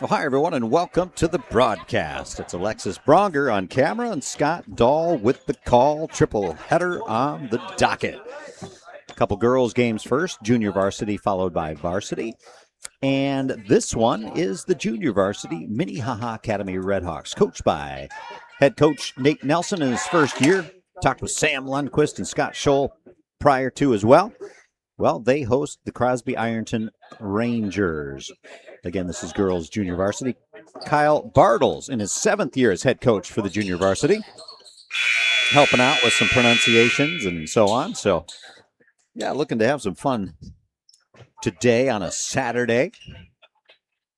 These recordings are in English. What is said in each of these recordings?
Well, hi, everyone, and welcome to the broadcast. It's Alexis Bronger on camera and Scott Dahl with the call. Triple header on the docket. A couple girls' games first, junior varsity followed by varsity. And this one is the junior varsity Minnehaha Academy Redhawks, coached by head coach Nate Nelson in his first year. Talked with Sam Lundquist and Scott Scholl prior to as well. Well, they host the Crosby-Ironton Rangers. Again, this is girls junior varsity. Kyle Bartles in his 7th year as head coach for the junior varsity, helping out with some pronunciations and so on. So, yeah, looking to have some fun today on a Saturday.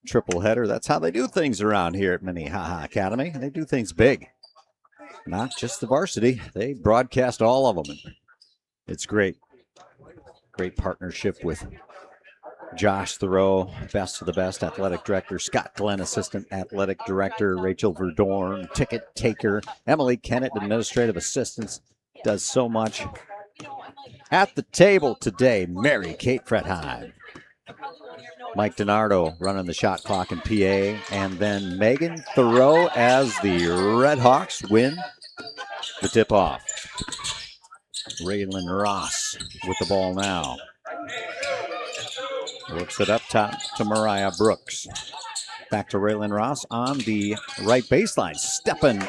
Triple header. That's how they do things around here at Minnehaha Academy. They do things big. Not just the varsity. They broadcast all of them. It's great. Great partnership with Josh Thoreau, best of the best athletic director, Scott Glenn, assistant athletic director, Rachel Verdorn, ticket taker, Emily Kennett, administrative assistants, does so much. At the table today, Mary Kate Fretheim, Mike DiNardo running the shot clock in PA, and then Megan Thoreau as the Redhawks win the tip-off. Raylan Ross with the ball now. Works it up top to Mariah Brooks. Back to Raylan Ross on the right baseline. Stepping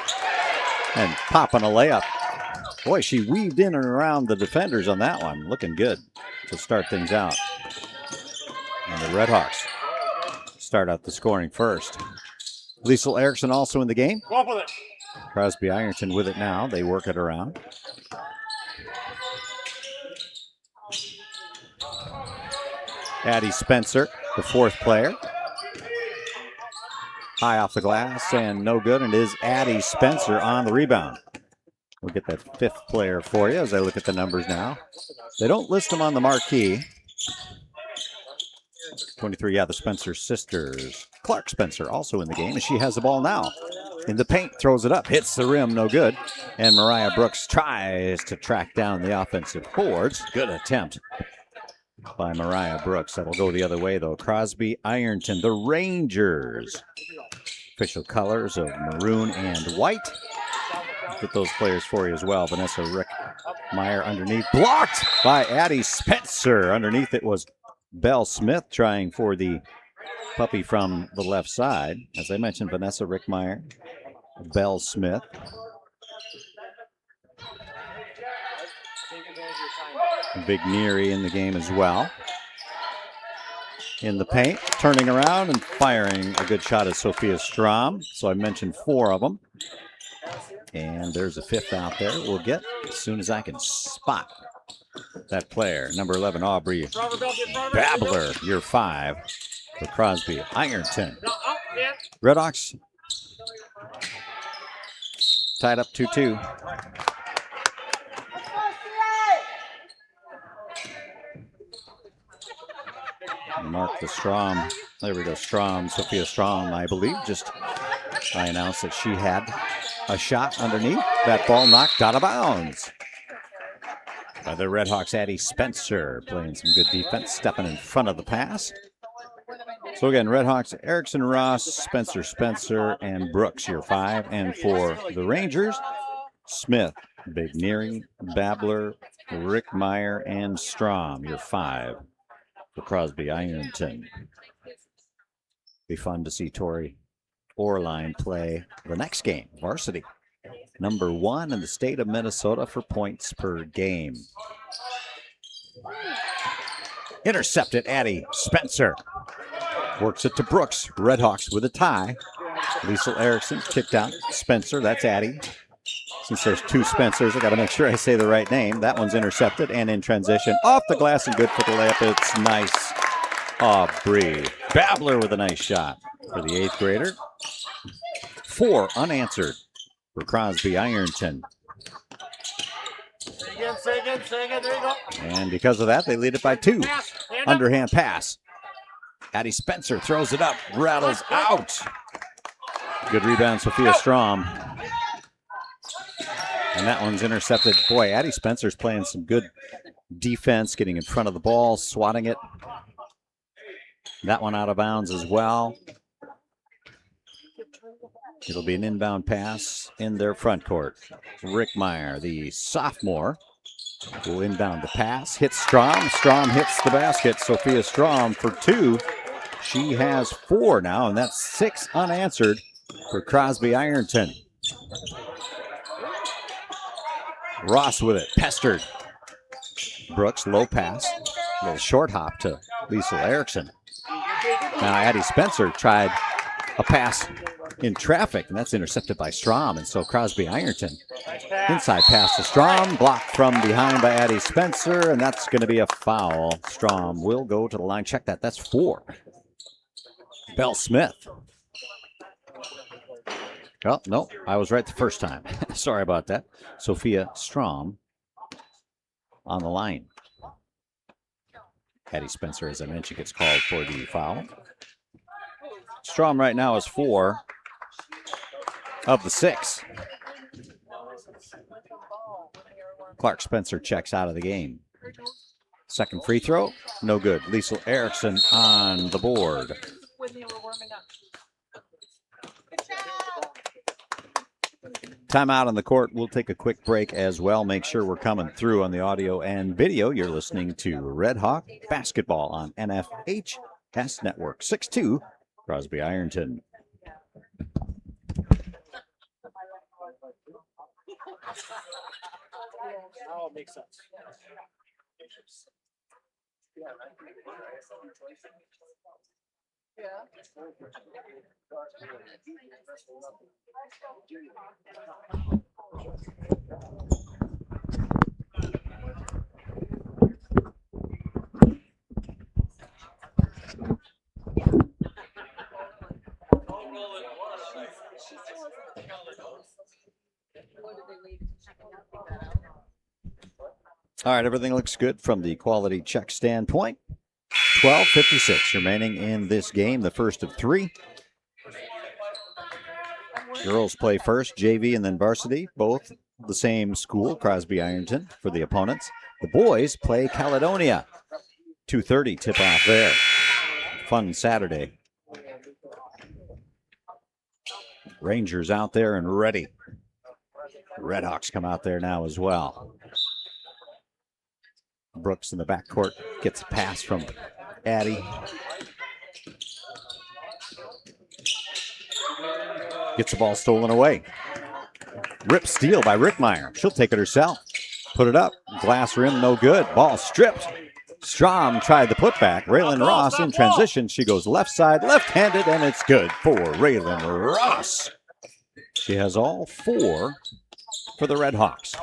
and popping a layup. Boy, she weaved in and around the defenders on that one. Looking good to start things out. And the Redhawks start out the scoring first. Liesl Erickson also in the game. Crosby-Ironton with it now. They work it around. Addie Spencer, the 4th player. High off the glass and no good. And it is Addie Spencer on the rebound. We'll get that 5th player for you as I look at the numbers now. They don't list them on the marquee. 23, yeah, the Spencer sisters. Clark Spencer also in the game, and she has the ball now. In the paint, throws it up, hits the rim, no good. And Mariah Brooks tries to track down the offensive boards. Good attempt by Mariah Brooks. That'll go the other way, though. Crosby-Ironton, the Rangers. Official colors of maroon and white. Get those players for you as well. Vanessa Rickmeyer underneath. Blocked by Addie Spencer. Underneath it was Belle Smith trying for the puppy from the left side. As I mentioned, Vanessa Rickmeyer, Belle Smith. Big Neary in the game as well. In the paint, turning around and firing a good shot is Sophia Strom. So I mentioned 4 of them. And there's a 5th out there we'll get as soon as I can spot that player. Number 11, Aubrey Babler, year 5 for Crosby-Ironton. Redhawks tied up 2-2. Mark the Strom. There we go. Strom, Sophia Strom, I believe. I announced that she had a shot underneath. That ball knocked out of bounds by the Redhawks. Addie Spencer playing some good defense, stepping in front of the pass. So again, Redhawks, Erickson, Ross, Spencer, and Brooks, year 5. And for the Rangers, Smith, Big Neary, Babler, Rickmeyer, and Strom, year 5 for Crosby-Ironton. Be fun to see Tori Orline play the next game, varsity. Number 1 in the state of Minnesota for points per game. Intercepted, Addie Spencer. Works it to Brooks. Redhawks with a tie. Liesl Erickson kicked out. Spencer, that's Addie. Since there's 2 Spencers, I got to make sure I say the right name. That one's intercepted and in transition. Off the glass and good for the layup. It's nice. Aubrey Babler with a nice shot for the 8th grader. 4 unanswered for Crosby-Ironton. Say again, there you go. And because of that, they lead it by 2. Underhand pass. Addie Spencer throws it up, rattles out. Good rebound, Sophia Strom. And that one's intercepted. Boy, Addie Spencer's playing some good defense, getting in front of the ball, swatting it. That one out of bounds as well. It'll be an inbound pass in their front court. Rickmeyer, the sophomore, will inbound the pass. Hits Strom. Strom hits the basket. Sophia Strom for 2. She has 4 now, and that's 6 unanswered for Crosby-Ironton. Ross with it, pestered. Brooks, low pass. A little short hop to Liesl Erickson. Now Addie Spencer tried a pass in traffic, and that's intercepted by Strom. And so Crosby-Ironton, inside pass to Strom, blocked from behind by Addie Spencer, and that's going to be a foul. Strom will go to the line. Check that. That's 4. Belle Smith. Oh, no, I was right the first time. Sorry about that. Sophia Strom on the line. Addie Spencer, as I mentioned, gets called for the foul. Strom right now is 4 of the 6. Clark Spencer checks out of the game. Second free throw, no good. Liesl Erickson on the board. Timeout on the court. We'll take a quick break as well. Make sure we're coming through on the audio and video. You're listening to Red Hawk Basketball on NFHS Network 6-2, Crosby-Ironton. Oh, it makes sense. All right, everything looks good from the quality check standpoint. 12:56 remaining in this game, the first of 3. Girls play first, JV and then varsity, both the same school, Crosby-Ironton, for the opponents. The boys play Caledonia. 2:30 tip-off there. Fun Saturday. Rangers out there and ready. Redhawks come out there now as well. Brooks in the backcourt gets a pass from Addie. Gets the ball stolen away. Rip steal by Rickmeyer. She'll take it herself. Put it up. Glass rim, no good. Ball stripped. Strom tried the putback. Raylan Ross in transition. She goes left side, left-handed, and it's good for Raylan Ross. She has all 4 for the Redhawks.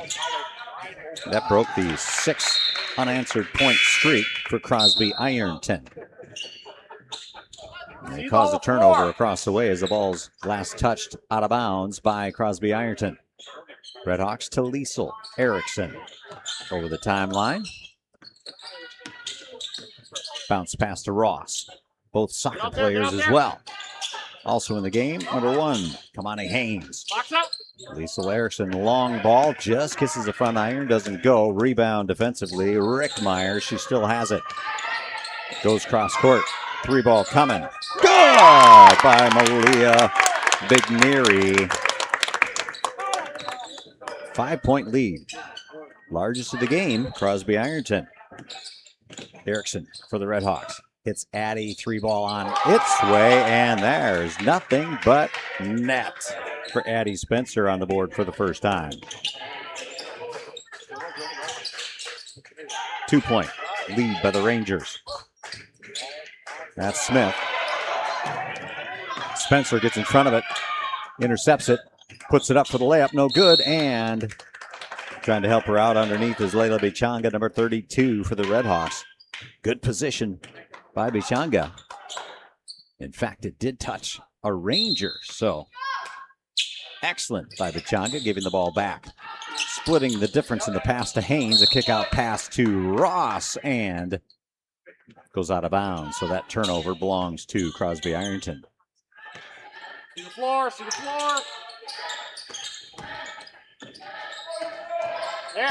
That broke the 6 unanswered point streak for Crosby-Ironton. They caused a turnover across the way as the ball's last touched out of bounds by Crosby-Ironton. Redhawks to Liesl Erickson over the timeline. Bounce pass to Ross. Both soccer players as well. Also in the game, number 1, Kamani Haynes. Liesl Erickson, long ball, just kisses the front iron, doesn't go. Rebound defensively, Rickmeyer, she still has it. Goes cross court, 3-ball coming. Good by Malia Bigneri. 5-point lead. Largest of the game, Crosby-Ironton. Erickson for the Redhawks. Hits Addie, 3-ball on its way, and there's nothing but net for Addie Spencer on the board for the first time. 2-point lead by the Rangers. That's Smith. Spencer gets in front of it, intercepts it, puts it up for the layup, no good, and trying to help her out underneath is Layla Bichanga, number 32 for the Redhawks. Good position by Bichanga. In fact, it did touch a Ranger, so excellent by Bichanga, giving the ball back. Splitting the difference in the pass to Haynes, a kick-out pass to Ross, and goes out of bounds. So that turnover belongs to Crosby-Ironton. See the floor, see the floor.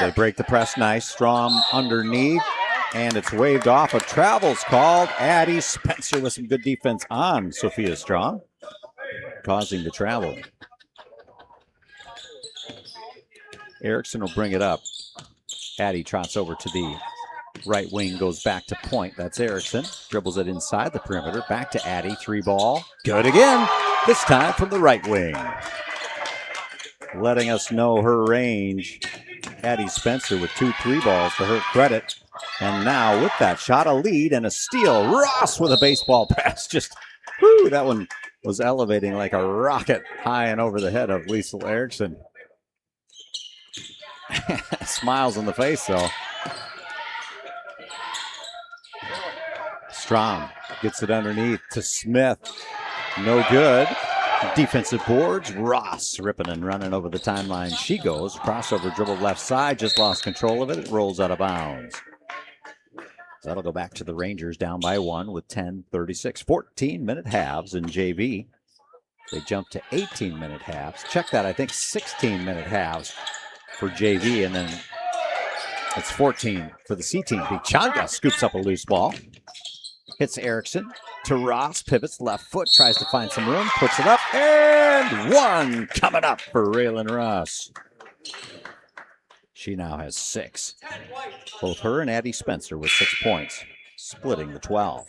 They break the press nice. Strom underneath, and it's waved off. A travel's called. Addie Spencer with some good defense on Sophia Strom. causing the travel. Erickson will bring it up. Addie trots over to the right wing, goes back to point. That's Erickson. Dribbles it inside the perimeter. Back to Addie. 3-ball. Good again. This time from the right wing. Letting us know her range. Addie Spencer with 2 3-balls to her credit. And now with that shot, a lead and a steal. Ross with a baseball pass. Just, whoo, that one was elevating like a rocket high and over the head of Liesl Erickson. Smiles on the face, though. Strom gets it underneath to Smith. No good. Defensive boards. Ross ripping and running over the timeline. She goes. Crossover dribble left side. Just lost control of it. It rolls out of bounds. So that'll go back to the Rangers down by 1 with 10:36. 14-minute halves in JV. They jump to 18-minute halves. Check that. I think 16-minute halves for JV, and then it's 14 for the C team. Bichanga scoops up a loose ball. Hits Erickson to Ross, pivots left foot, tries to find some room, puts it up, and 1 coming up for Raylan Ross. She now has 6. Both her and Addie Spencer with 6 points, splitting the 12.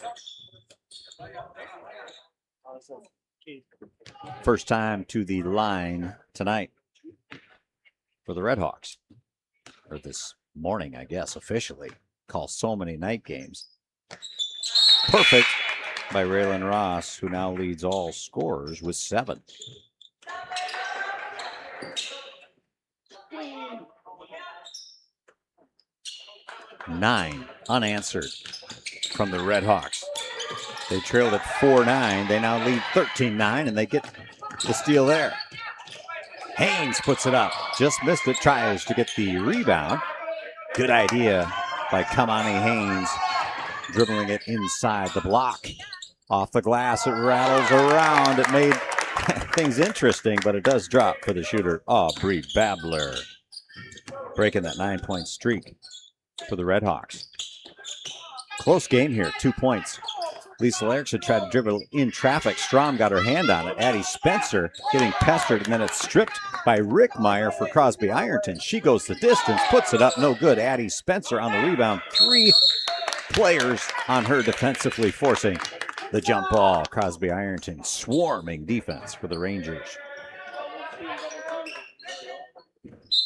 First time to the line tonight for the Redhawks. Or this morning, I guess, officially. Call so many night games. Perfect by Raylan Ross, who now leads all scorers with 7. Nine unanswered from the Redhawks. They trailed at 4-9. They now lead 13-9, and they get the steal there. Haynes puts it up. Just missed it. Tries to get the rebound. Good idea by Kamani Haynes. Dribbling it inside the block. Off the glass, it rattles around. It made things interesting, but it does drop for the shooter, Aubrey Babler. Breaking that 9-point streak for the Redhawks. Close game here, 2 points. Liesl Erickson tried to dribble in traffic. Strom got her hand on it. Addie Spencer getting pestered, and then it's stripped by Rickmeyer for Crosby-Ironton. She goes the distance, puts it up, no good. Addie Spencer on the rebound. 3 players on her defensively, forcing the jump ball. Crosby-Ironton swarming defense for the Rangers.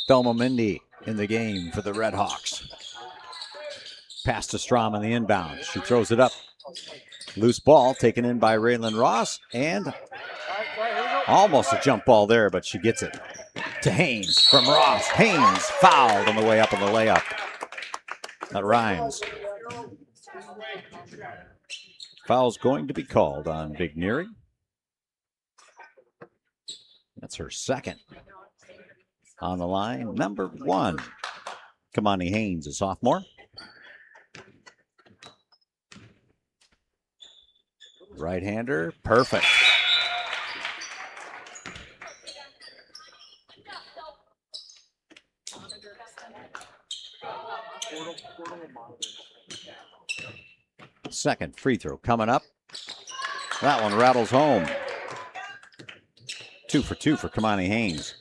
Thelma Mindy in the game for the Redhawks. Pass to Strom on the inbound. She throws it up. Loose ball taken in by Raylan Ross, and almost a jump ball there, but she gets it to Haynes from Ross. Haynes fouled on the way up on the layup. That rhymes. Foul's going to be called on Big Neary. That's her second. On the line, number 1. Kamani Haynes, a sophomore. Right-hander, perfect. Second free throw coming up. That one rattles home. 2 for 2 for Kamani Haynes.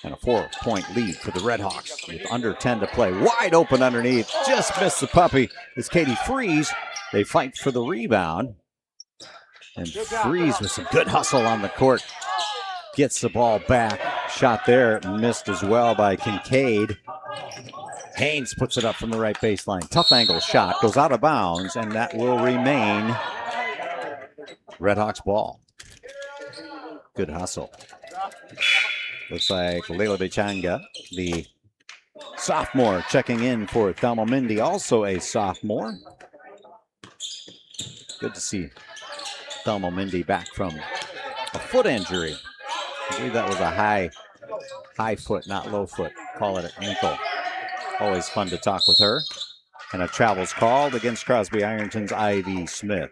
And a 4-point lead for the Redhawks with under 10 to play. Wide open underneath. Just missed the puppy. It's Katie Freeze. They fight for the rebound. And Freeze with some good hustle on the court. Gets the ball back. Shot there. Missed as well by Kincaid. Haynes puts it up from the right baseline. Tough angle shot. Goes out of bounds. And that will remain Redhawks ball. Good hustle. Looks like Leila Bichanga, the sophomore, checking in for Thelma Mindy, also a sophomore. Good to see Thelma Mindy back from a foot injury. I believe that was a high foot, not low foot. Call it an ankle. Always fun to talk with her. And a travel's called against Crosby-Ironton's Ivy Smith.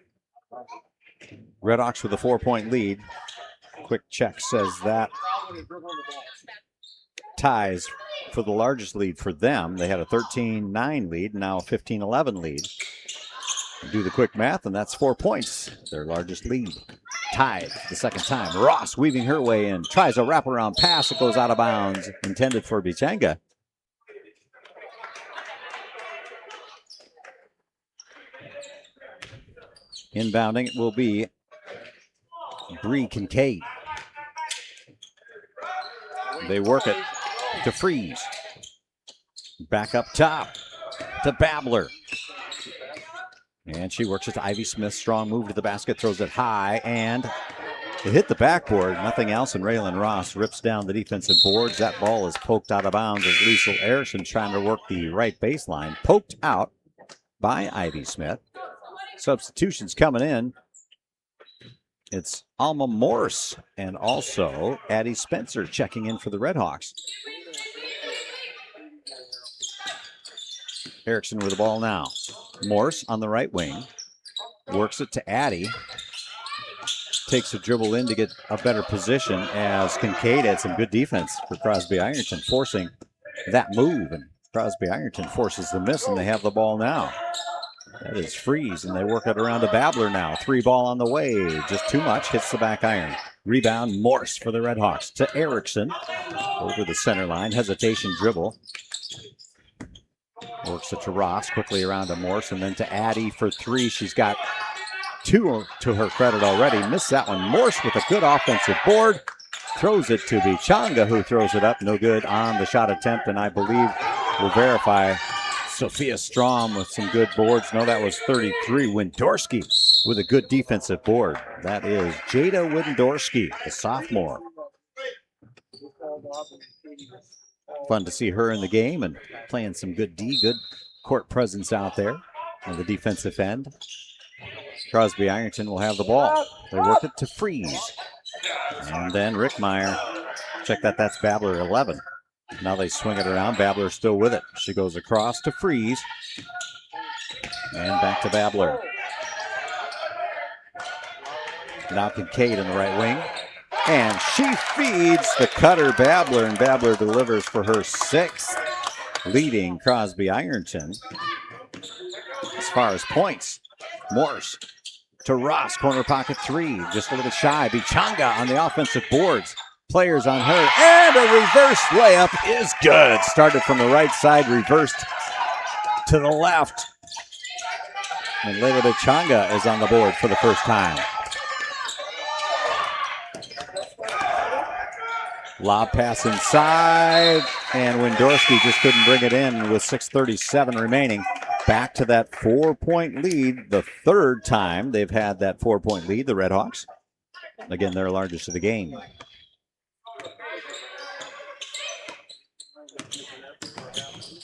Redhawks with a 4-point lead. Quick check says that ties for the largest lead for them. They had a 13-9 lead, now a 15-11 lead. Do the quick math, and that's 4 points, their largest lead. tied for the second time. Ross weaving her way in, tries a wraparound pass. It goes out of bounds, intended for Bichanga. Inbounding it will be Bree Kincaid. They work it to Freeze. Back up top to Babler. And she works it to Ivy Smith. Strong move to the basket, throws it high, and it hit the backboard. Nothing else, and Raylan Ross rips down the defensive boards. That ball is poked out of bounds as Liesl Erickson trying to work the right baseline. Poked out by Ivy Smith. Substitutions coming in. It's Alma Morse and also Addie Spencer checking in for the Redhawks. Erickson with the ball now. Morse on the right wing. Works it to Addie. Takes a dribble in to get a better position as Kincaid had some good defense for Crosby-Ironton, forcing that move. And Crosby-Ironton forces the miss, and they have the ball now. That is Freeze, and they work it around to Babler now. 3 ball on the way. Just too much. Hits the back iron. Rebound, Morse for the Redhawks to Erickson. Over the center line. Hesitation dribble. Works it to Ross. Quickly around to Morse, and then to Addie for 3. She's got 2 to her credit already. Missed that one. Morse with a good offensive board. Throws it to Bichanga, who throws it up. No good on the shot attempt, and I believe we'll verify Sophia Strom with some good boards. No, that was 33. Windorski with a good defensive board. That is Jada Windorski, the sophomore. Fun to see her in the game and playing some good good court presence out there on the defensive end. Crosby-Ironton will have the ball. They work it to Freeze. And then Rickmeyer. Check that, that's Babler 11. Now they swing it around. Babler still with it. She goes across to Freeze. And back to Babler. Now Kincaid in the right wing. And she feeds the cutter Babler, and Babler delivers for her 6th, leading Crosby-Ironton. As far as points, Morse to Ross, corner pocket 3, just a little shy. Bichanga on the offensive boards. Players on her, and a reverse layup is good. Started from the right side, reversed to the left. And Layla Bichanga is on the board for the first time. Lob pass inside, and Windorski just couldn't bring it in with 6:37 remaining. Back to that 4-point lead, the 3rd time they've had that 4-point lead, the Redhawks. Again, their largest of the game.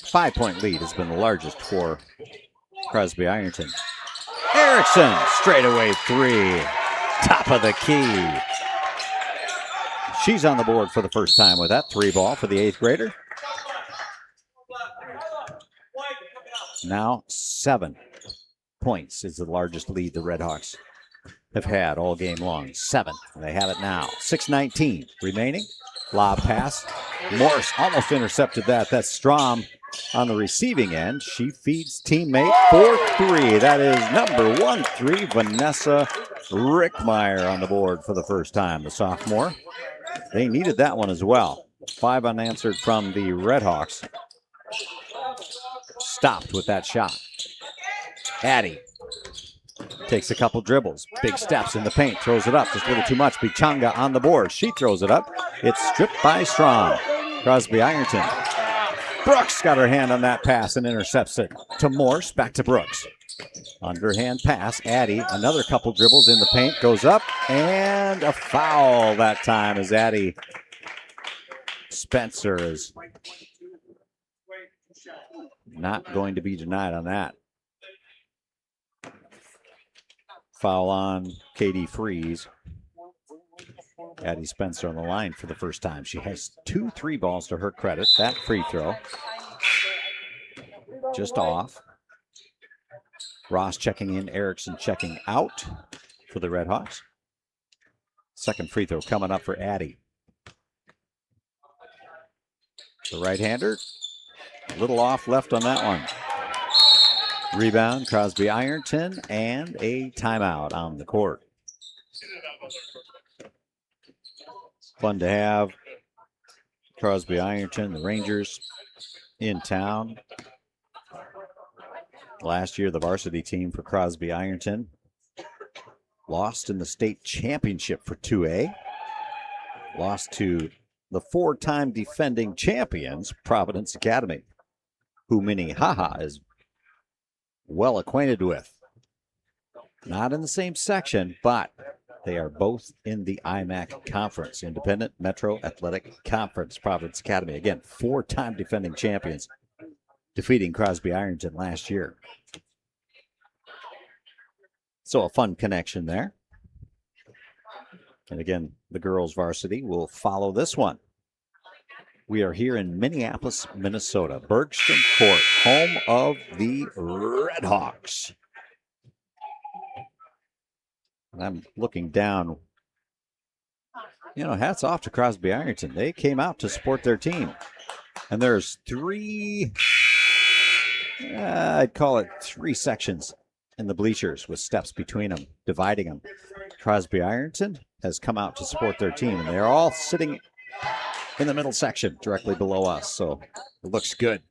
Five-point lead has been the largest for Crosby-Ironton. Erickson, straightaway 3, top of the key. She's on the board for the first time with that 3 ball for the 8th grader. Now 7 points is the largest lead the Redhawks have had all game long. 7. They have it now. 6:19 remaining. Lob pass. Morse almost intercepted that. That's Strom on the receiving end. She feeds teammate for 3. That is number 13, Vanessa Rickmeyer on the board for the first time, the sophomore. They needed that one as well. 5 unanswered from the Redhawks. Stopped with that shot. Addie takes a couple dribbles. Big steps in the paint. Throws it up. Just a little too much. Bichanga on the board. She throws it up. It's stripped by Strom. Crosby-Ironton. Brooks got her hand on that pass and intercepts it to Morse. Back to Brooks. Underhand pass. Addie, another couple dribbles in the paint. Goes up, and a foul that time as Addie Spencer is not going to be denied on that. Foul on Katie Freeze. Addie Spencer on the line for the first time. She has 2 3 balls to her credit. That free throw just off. Ross checking in, Erickson checking out for the Redhawks. Second free throw coming up for Addie. The right-hander, a little off left on that one. Rebound, Crosby-Ironton, and a timeout on the court. Fun to have. Crosby-Ironton, the Rangers in town. Last year, the varsity team for Crosby-Ironton lost in the state championship for 2A. Lost to the 4-time defending champions, Providence Academy, who Minnehaha is well acquainted with. Not in the same section, but they are both in the IMAC Conference, Independent Metro Athletic Conference. Providence Academy, again, 4-time defending champions, defeating Crosby-Ironton last year. So a fun connection there. And again, the girls varsity will follow this one. We are here in Minneapolis, Minnesota. Bergstrom Court, home of the Red Hawks. And I'm looking down. You know, hats off to Crosby-Ironton. They came out to support their team. And there's I'd call it 3 sections in the bleachers with steps between them, dividing them. Crosby-Ironton has come out to support their team, and they're all sitting in the middle section directly below us, so it looks good.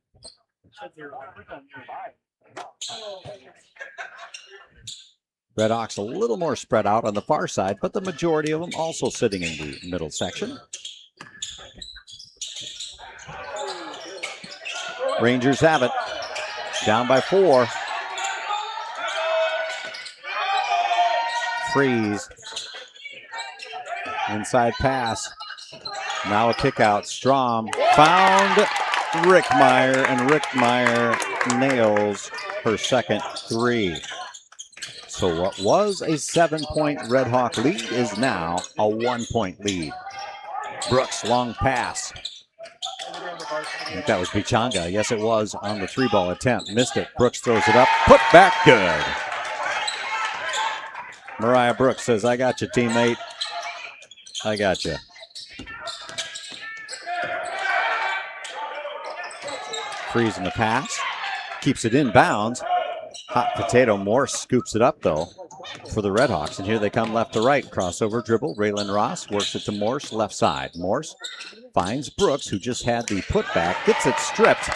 Red Hawks a little more spread out on the far side, but the majority of them also sitting in the middle section. Rangers have it. Down by 4. Freeze. Inside pass. Now a kick out. Strom found Rickmeyer, and Rickmeyer nails her second 3. So what was a 7-point Red Hawk lead is now a 1-point lead. Brooks, long pass. I think that was Bichanga. Yes, it was on the 3-ball attempt. Missed it. Brooks throws it up. Put back good. Mariah Brooks says, I got you, teammate. I got you. Freezing the pass. Keeps it in bounds. Hot potato Morse scoops it up, though, for the Red Hawks. And here they come left to right. Crossover dribble. Raylan Ross works it to Morse, left side. Morse finds Brooks, who just had the putback. Gets it stripped.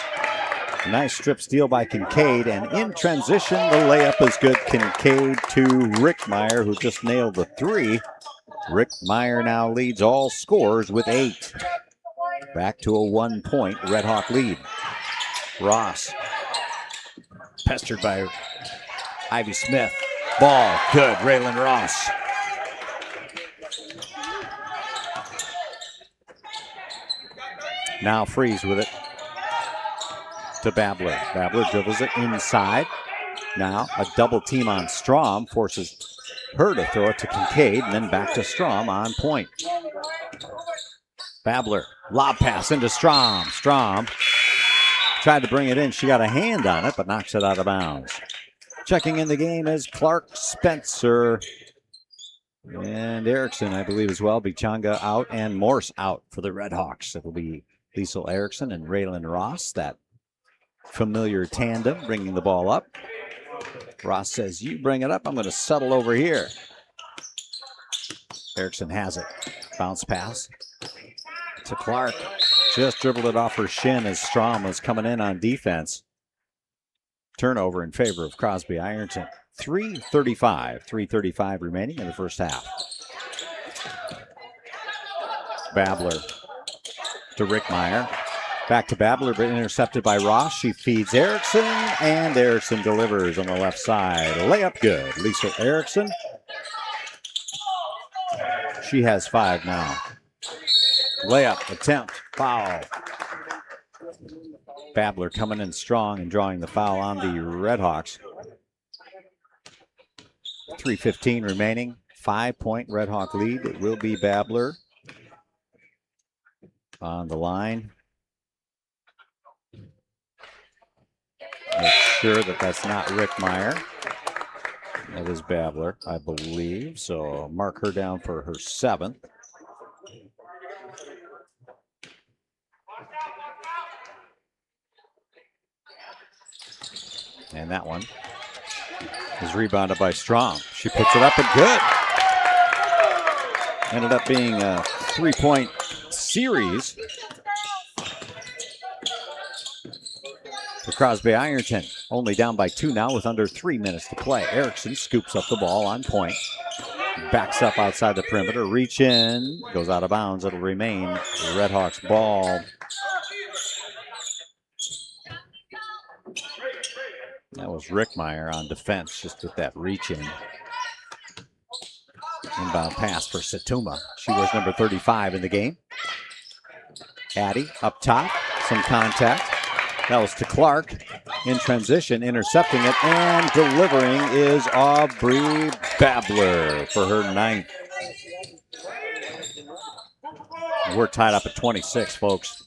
Nice strip steal by Kincaid. And in transition, the layup is good. Kincaid to Rickmeyer, who just nailed the 3. Rickmeyer now leads all scorers with 8. Back to a 1-point Red Hawk lead. Ross. Pestered by Ivy Smith. Ball, good, Raylan Ross. Now Freeze with it to Babler. Babler dribbles it inside. Now a double team on Strom forces her to throw it to Kincaid, and then back to Strom on point. Babler, lob pass into Strom. Strom tried to bring it in. She got a hand on it, but knocks it out of bounds. Checking in the game is Clark Spencer and Erickson, I believe, as well. Bichanga out and Morse out for the Red Hawks. It will be Liesl Erickson and Raylan Ross, that familiar tandem, bringing the ball up. Ross says, you bring it up, I'm going to settle over here. Erickson has it. Bounce pass to Clark. Just dribbled it off her shin as Strom was coming in on defense. Turnover in favor of Crosby-Ironton. 3:35 remaining in the first half. Babler to Rickmeyer. Back to Babler, but intercepted by Ross. She feeds Erickson, and Erickson delivers on the left side. Layup good. Liesl Erickson. She has 5 now. Layup, attempt, foul. Babler coming in strong and drawing the foul on the Red Hawks. 3:15 remaining. 5-point Red Hawk lead. It will be Babler on the line. Make sure that that's not Rickmeyer. That is Babler, I believe. So mark her down for her 7th. And that one is rebounded by Strom. She puts it up and good. Ended up being a 3-point series for Crosby-Ironton. Only down by 2 now with under 3 minutes to play. Erickson scoops up the ball on point. Backs up outside the perimeter. Reach in. Goes out of bounds. It'll remain the Red Hawks ball. That was Rickmeyer on defense just with that reach in. Inbound pass for Satuma. She was number 35 in the game. Addy up top. Some contact. That was to Clark in transition, intercepting it and delivering is Aubrey Babler for her 9th. We're tied up at 26, folks.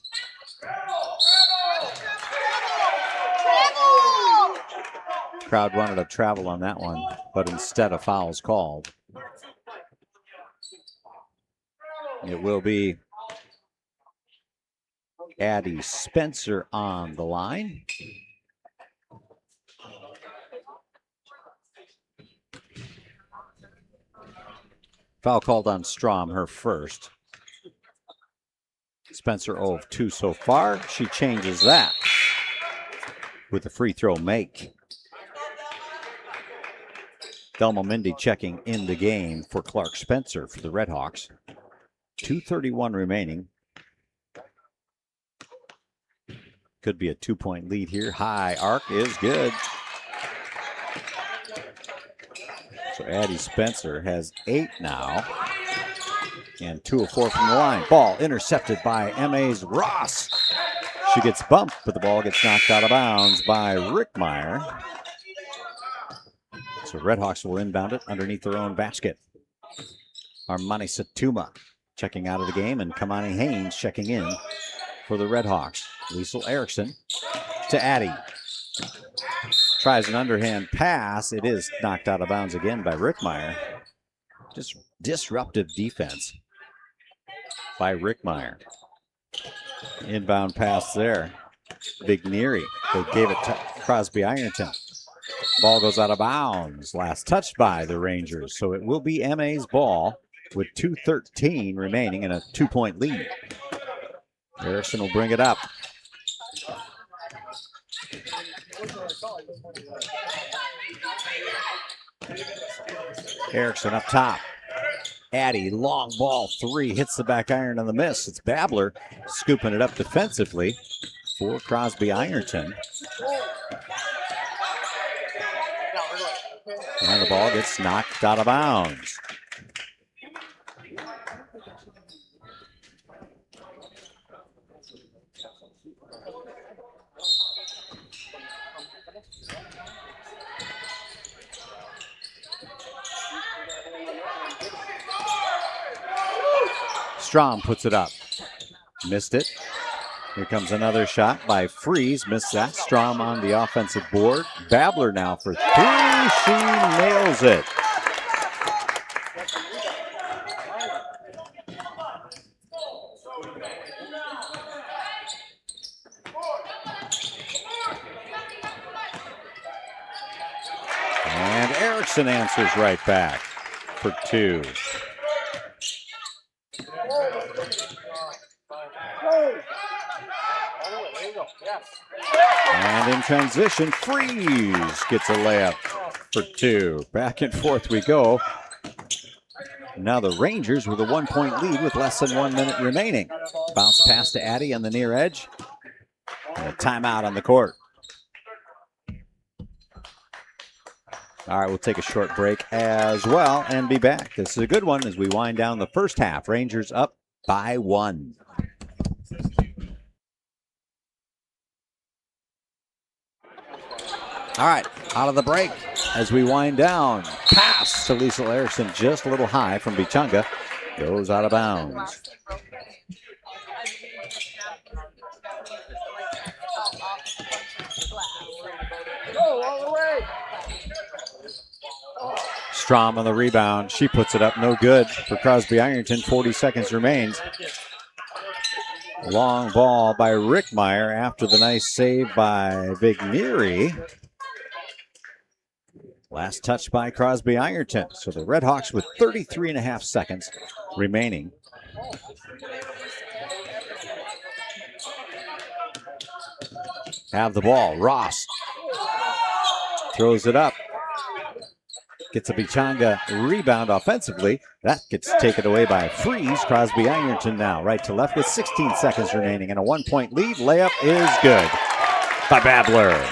Crowd wanted a travel on that one, but instead a foul's called. It will be Addie Spencer on the line. Foul called on Strom, her first. Spencer 0 of 2 so far. She changes that with a free throw make. Thelma Mindy checking in the game for Clark Spencer for the Red Hawks. 2:31 remaining. Could be a 2-point lead here. High arc is good. So Addie Spencer has 8 now. And 2 of 4 from the line. Ball intercepted by MA's Ross. She gets bumped, but the ball gets knocked out of bounds by Rickmeyer. So Red Hawks will inbound it underneath their own basket. Armani Satuma checking out of the game, and Kamani Haynes checking in for the Red Hawks. Liesl Erickson to Addie. Tries an underhand pass. It is knocked out of bounds again by Rickmeyer. Just disruptive defense by Rickmeyer. Inbound pass there. Vigneri. They gave it to Crosby-Ironton. Ball goes out of bounds. Last touched by the Rangers. So it will be MA's ball with 2:13 remaining and a 2-point lead. Harrison will bring it up. Erickson up top. Addie, long ball 3, hits the back iron on the miss. It's Babler scooping it up defensively for Crosby-Ironton. And the ball gets knocked out of bounds. Strom puts it up. Missed it. Here comes another shot by Freeze. Missed that. Strom on the offensive board. Babler now for 3. She nails it. And Erickson answers right back for 2. And in transition, Freeze gets a layup for 2. Back and forth we go. Now the Rangers with a 1-point lead with less than 1 minute remaining. Bounce pass to Addie on the near edge. And a timeout on the court. All right, we'll take a short break as well and be back. This is a good one as we wind down the first half. Rangers up by 1. All right, out of the break as we wind down. Pass to Liesl Erickson, just a little high from Bichunga. Goes out of bounds. Strom on the rebound. She puts it up, no good for Crosby-Ironton. 40 seconds remains. Long ball by Rickmeyer after the nice save by Vigneri. Last touch by Crosby-Ironton. So the Red Hawks with 33.5 seconds remaining. Have the ball. Ross throws it up. Gets a Bichanga rebound offensively. That gets taken away by Freeze. Crosby-Ironton now right to left with 16 seconds remaining and a 1-point lead. Layup is good by Babler.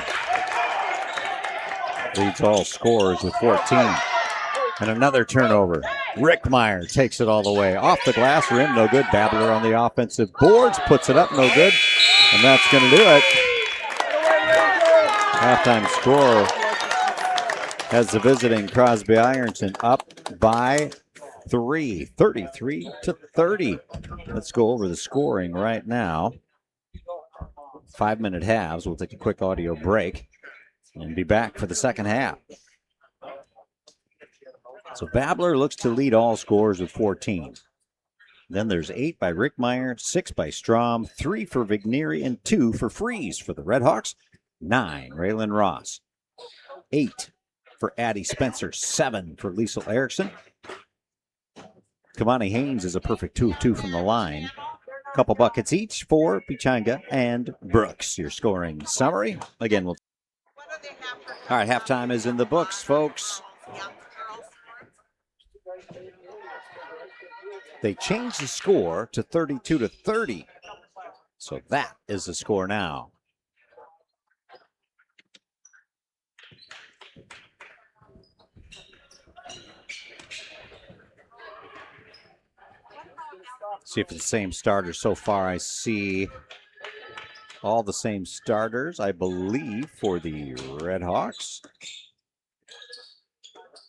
Leads all scorers with 14. And another turnover. Rickmeyer takes it all the way. Off the glass rim, no good. Babler on the offensive boards, puts it up, no good. And that's going to do it. Halftime score has the visiting Crosby-Ironton up by 3, 33-30. Let's go over the scoring right now. 5-minute halves. We'll take a quick audio break and be back for the second half. So Babler looks to lead all scorers with 14. Then there's 8 by Rickmeyer, 6 by Strom, 3 for Vigneri, and 2 for Freeze. For the Redhawks, 9, Raylan Ross. 8 for Addie Spencer, 7 for Liesl Erickson. Kamani Haynes is a perfect 2-2 from the line. Couple buckets each for Bichanga and Brooks. Your scoring summary. Again, we'll. All right, halftime is in the books, folks. They changed the score to 32-30. So that is the score now. See if it's the same starters so far. I see all the same starters, I believe, for the Red Hawks.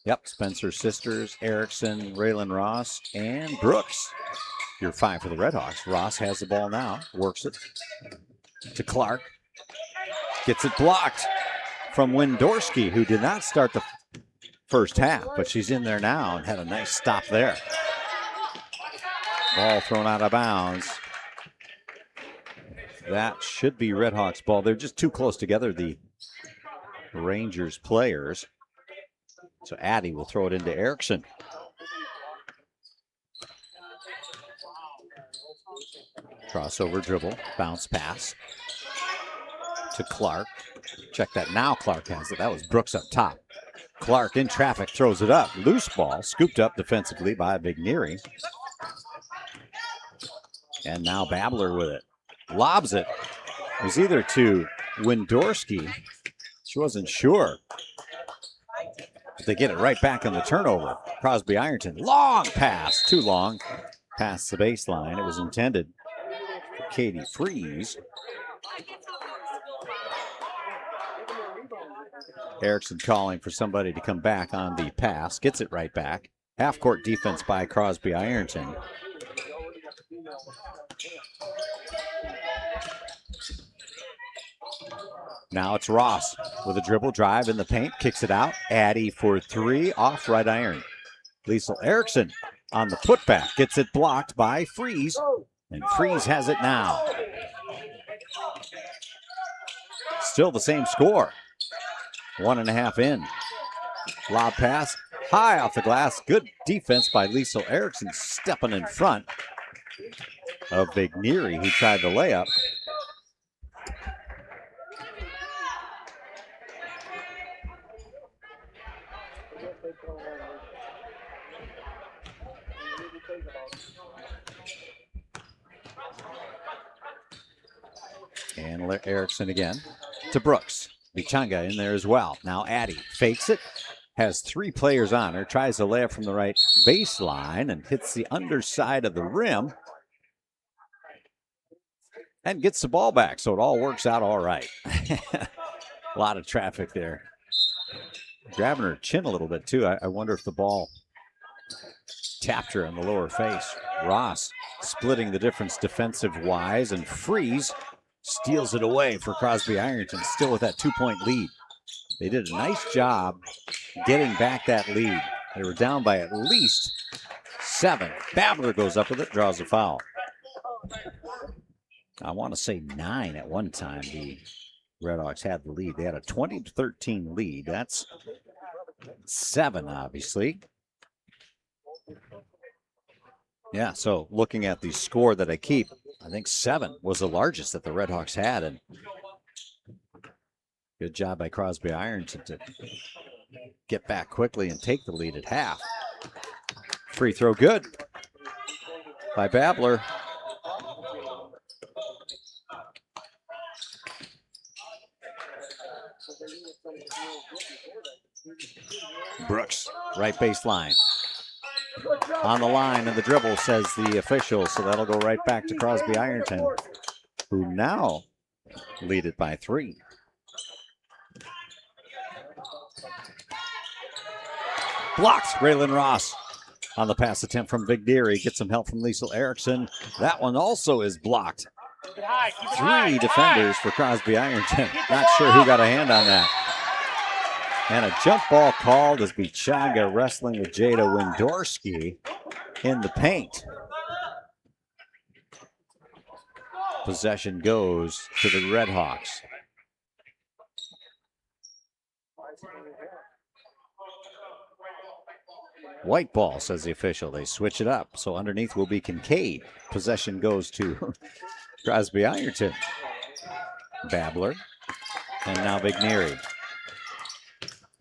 Yep, Spencer Sisters, Erickson, Raylan Ross, and Brooks. Your 5 for the Red Hawks. Ross has the ball now, works it to Clark. Gets it blocked from Wendorski, who did not start the first half, but she's in there now and had a nice stop there. Ball thrown out of bounds. That should be Red Hawks ball. They're just too close together, the Rangers players. So Addie will throw it into Erickson. Crossover dribble, bounce pass to Clark. Check that now. Clark has it. That was Brooks up top. Clark in traffic throws it up. Loose ball, scooped up defensively by Vigneri. And now Babler with it. Lobs it. It was either to Wendorski. She wasn't sure. But they get it right back on the turnover. Crosby-Ironton. Long pass. Too long. Past the baseline. It was intended for Katie Freeze. Erickson calling for somebody to come back on the pass. Gets it right back. Half-court defense by Crosby-Ironton. Now it's Ross with a dribble drive in the paint. Kicks it out. Addie for 3 off right iron. Liesl Erickson on the putback. Gets it blocked by Freeze. And Freeze has it now. Still the same score. 1.5 in. Lob pass. High off the glass. Good defense by Liesl Erickson, stepping in front of Vigneri, who tried the layup. And Erickson again to Brooks. Bichanga in there as well. Now Addie fakes it. Has 3 players on her. Tries to layup from the right baseline and hits the underside of the rim. And gets the ball back. So it all works out all right. A lot of traffic there. Grabbing her chin a little bit too. I wonder if the ball tapped her in the lower face. Ross splitting the difference defensive-wise, and Freeze steals it away for Crosby-Ironton, still with that 2-point lead. They did a nice job getting back that lead. They were down by at least 7. Babler goes up with it, draws a foul. I want to say 9 at one time. The Redhawks had the lead. They had a 20-13 lead. That's 7, obviously. Yeah, so looking at the score that I keep, I think 7 was the largest that the Redhawks had, and good job by Crosby-Ironton to get back quickly and take the lead at half. Free throw good by Babler. Brooks, right baseline. On the line and the dribble, says the official, so that'll go right back to Crosby-Ironton, who now lead it by 3. Blocked. Raylan Ross on the pass attempt from Big Deary. Gets some help from Liesl Erickson. That one also is blocked. 3 defenders for Crosby-Ironton. Not sure who got a hand on that. And a jump ball called as Bichanga wrestling with Jada Windorski in the paint. Possession goes to the Redhawks. White ball, says the official. They switch it up. So underneath will be Kincaid. Possession goes to Crosby-Ironton. Babler. And now Vignery.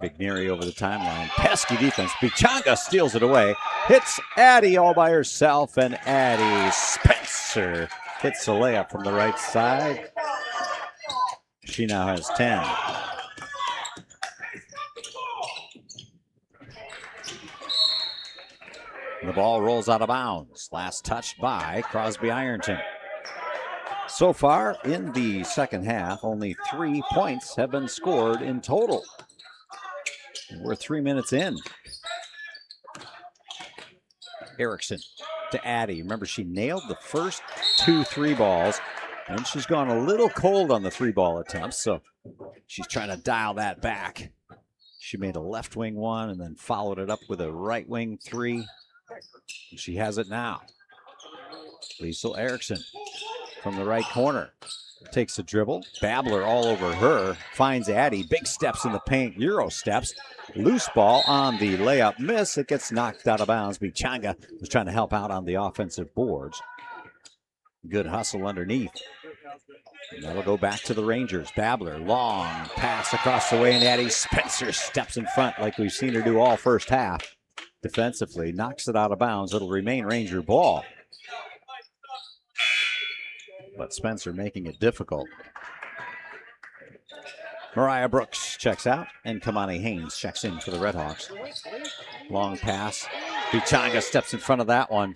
Vignery over the timeline. Pesky defense. Bichanga steals it away. Hits Addie all by herself. And Addie Spencer hits a layup from the right side. She now has 10. The ball rolls out of bounds. Last touched by Crosby-Ironton. So far in the second half, only 3 points have been scored in total. We're 3 minutes in. Erickson to Addie. Remember, she nailed the first 2 3 balls, and she's gone a little cold on the 3-ball attempts, so she's trying to dial that back. She made a left wing 1 and then followed it up with a right wing 3. She has it now. Liesl Erickson from the right corner. Takes a dribble. Babler all over her. Finds Addie. Big steps in the paint. Euro steps. Loose ball on the layup miss. It gets knocked out of bounds. Bichanga was trying to help out on the offensive boards. Good hustle underneath. And that'll go back to the Rangers. Babler, long pass across the way, and Addie Spencer steps in front like we've seen her do all first half. Defensively, knocks it out of bounds. It'll remain Ranger ball. But Spencer making it difficult. Mariah Brooks checks out, and Kamani Haynes checks in for the Redhawks. Long pass. Bichanga steps in front of that one.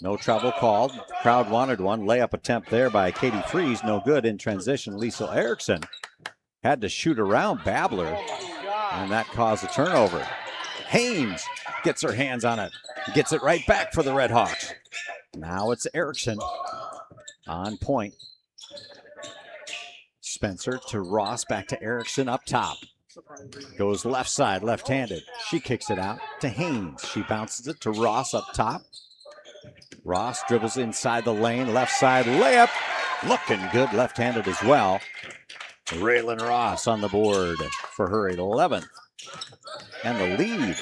No trouble called. Crowd wanted one. Layup attempt there by Katie Freeze. No good in transition. Liesl Erickson had to shoot around Babler, and that caused a turnover. Haynes gets her hands on it. Gets it right back for the Redhawks. Now it's Erickson on point. Spencer to Ross, back to Erickson up top. Goes left side, left-handed. She kicks it out to Haynes. She bounces it to Ross up top. Ross dribbles inside the lane, left side layup. Looking good left-handed as well. Raylan Ross on the board for her 11th. And the lead.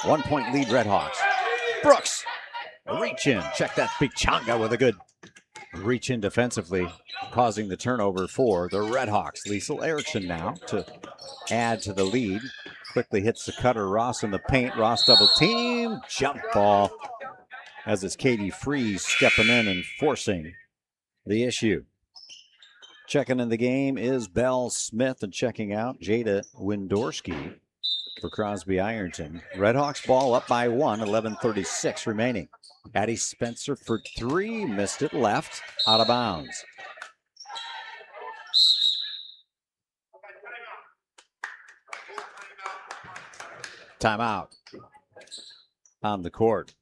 1 point lead, Redhawks. Brooks, a reach in. Check that Bichanga with a good reach in defensively, causing the turnover for the Redhawks. Liesl Erickson now to add to the lead. Quickly hits the cutter. Ross in the paint. Ross double team. Jump ball. As it's Katie Freeze stepping in and forcing the issue. Checking in the game is Belle Smith, and checking out Jada Windorski for Crosby-Ironton. Redhawks ball up by 1, 11:36 remaining. Addie Spencer for 3, missed it left, out of bounds. Timeout on the court.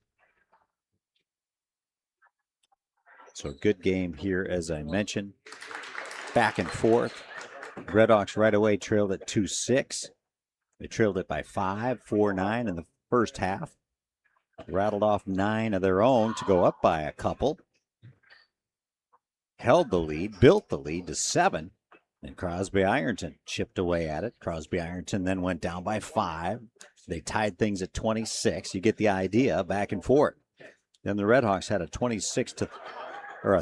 So good game here, as I mentioned. Back and forth. Redhawks right away trailed at 2-6. They trailed it by 5, 4-9 in the first half. Rattled off 9 of their own to go up by a couple. Held the lead, built the lead to 7. And Crosby-Ironton chipped away at it. Crosby-Ironton then went down by 5. They tied things at 26. You get the idea, back and forth. Then the Redhawks had a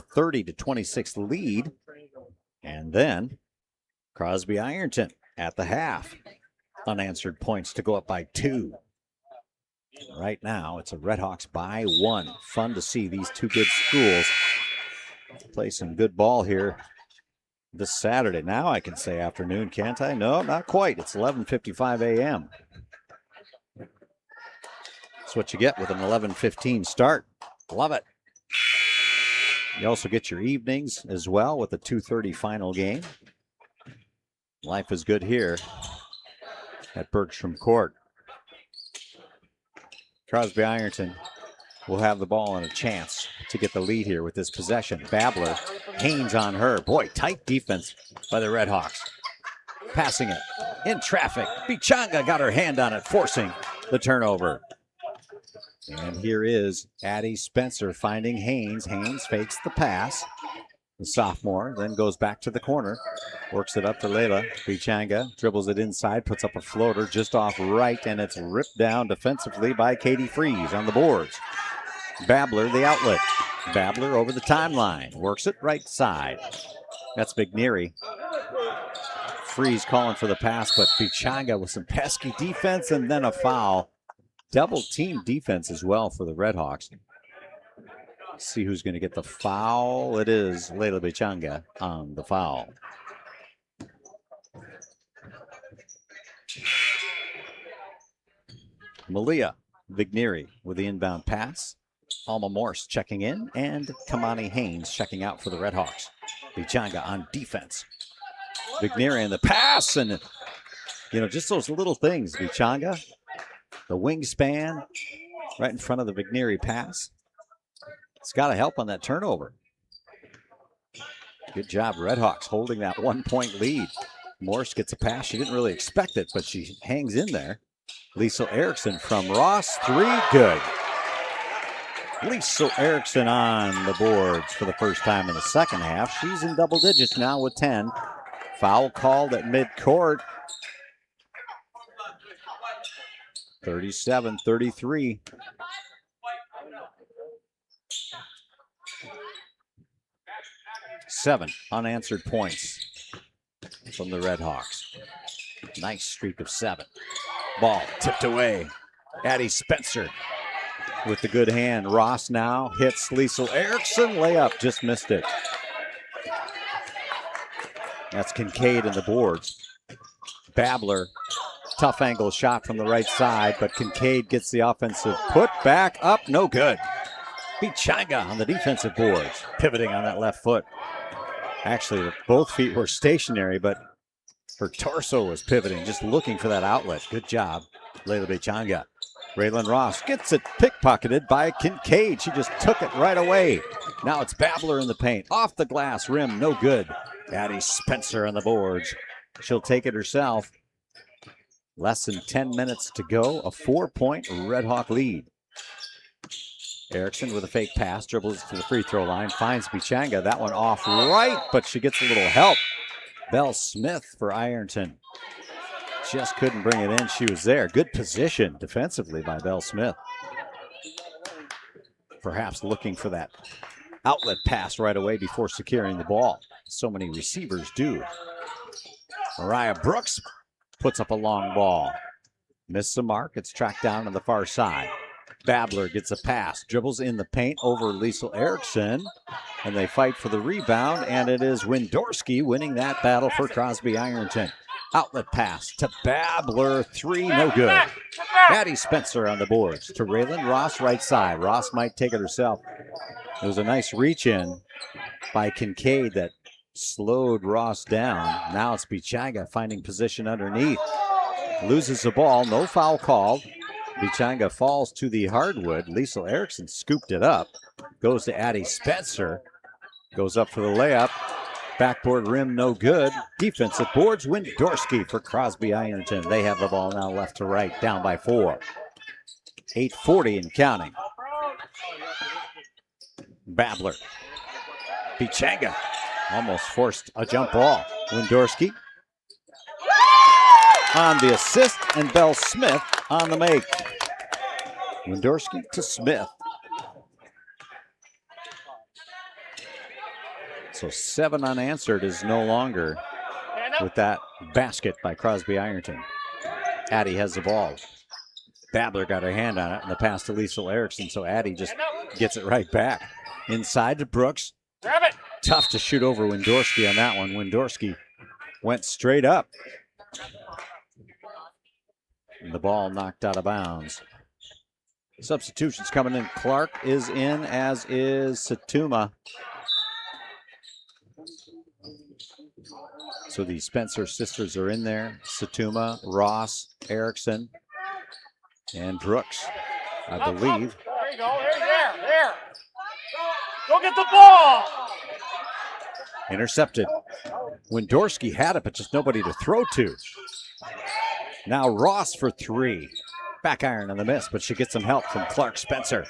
30 to 26 lead. And then Crosby-Ironton at the half. Unanswered points to go up by 2. Right now, it's a Redhawks by 1. Fun to see these two good schools play some good ball here this Saturday. Now I can say afternoon, can't I? No, not quite. It's 11:55 a.m. That's what you get with an 11:15 start. Love it. You also get your evenings as well with a 2:30 final game. Life is good here at Bergstrom Court. Crosby-Ironton will have the ball and a chance to get the lead here with this possession. Babler, Haynes on her. Boy, tight defense by the Redhawks. Passing it in traffic. Bichanga got her hand on it, forcing the turnover. And here is Addie Spencer finding Haynes. Haynes fakes the pass. The sophomore then goes back to the corner. Works it up to Layla. Bichanga dribbles it inside, puts up a floater just off right, and it's ripped down defensively by Katie Freeze on the boards. Babler, the outlet. Babler over the timeline. Works it right side. That's McNeary. Freeze calling for the pass, but Bichanga with some pesky defense and then a foul. Double team defense as well for the Redhawks. See who's going to get the foul. It is Layla Bichanga on the foul. Malia Vigneri with the inbound pass. Alma Morse checking in, and Kamani Haynes checking out for the Redhawks. Bichanga on defense. Vigneri in the pass, and just those little things. Bichanga, the wingspan right in front of the Vigneri pass. It's got to help on that turnover. Good job, Redhawks, holding that 1-point lead. Morse gets a pass. She didn't really expect it, but she hangs in there. Liesl Erickson from Ross. 3, good. Liesl Erickson on the boards for the first time in the second half. She's in double digits now with 10. Foul called at midcourt. 37-33. Seven unanswered points from the Redhawks. Nice streak of 7. Ball tipped away. Addie Spencer with the good hand. Ross now hits Liesl Erickson. Layup, just missed it. That's Kincaid in the boards. Babler, tough angle shot from the right side, but Kincaid gets the offensive put back up. No good. Bichanga on the defensive boards, pivoting on that left foot. Actually, both feet were stationary, but her torso was pivoting, just looking for that outlet. Good job, Layla Bichanga. Raylan Ross gets it pickpocketed by Kincaid. She just took it right away. Now it's Babler in the paint. Off the glass rim, no good. Addie Spencer on the boards. She'll take it herself. Less than 10 minutes to go. A 4-point Redhawk lead. Erickson with a fake pass, dribbles to the free throw line, finds Bichanga. That one off right, but she gets a little help. Belle Smith for Ironton. Just couldn't bring it in. She was there. Good position defensively by Belle Smith. Perhaps looking for that outlet pass right away before securing the ball. So many receivers do. Mariah Brooks puts up a long ball. Missed the mark. It's tracked down on the far side. Babler gets a pass, dribbles in the paint over Liesl Erickson, and they fight for the rebound, and it is Windorski winning that battle for Crosby-Ironton. Outlet pass to Babler, 3, no good. Addie Spencer on the boards to Raylan Ross, right side. Ross might take it herself. It was a nice reach in by Kincaid that slowed Ross down. Now it's Bichanga finding position underneath. Loses the ball, no foul called. Bichanga falls to the hardwood. Liesl Erickson scooped it up. Goes to Addie Spencer. Goes up for the layup. Backboard rim, no good. Defensive boards, Windorski for Crosby-Ironton. They have the ball now left to right, down by 4. 8:40 and counting. Babler. Bichanga Almost forced a jump ball. Windorski on the assist, and Bell Smith on the make. Windorski to Smith. So 7 unanswered is no longer with that basket by Crosby-Ironton. Addie has the ball. Babler got her hand on it, and the pass to Liesl Erickson, so Addie just gets it right back. Inside to Brooks. Grab it. Tough to shoot over Windorski on that one. Windorski went straight up. And the ball knocked out of bounds. Substitutions coming in. Clark is in, as is Satuma. So the Spencer sisters are in there. Satuma, Ross, Erickson, and Brooks, I believe. There you go. There. Go get the ball. Intercepted. Windorski had it, but just nobody to throw to. Now Ross for 3. Back iron on the miss, but she gets some help from Clark Spencer.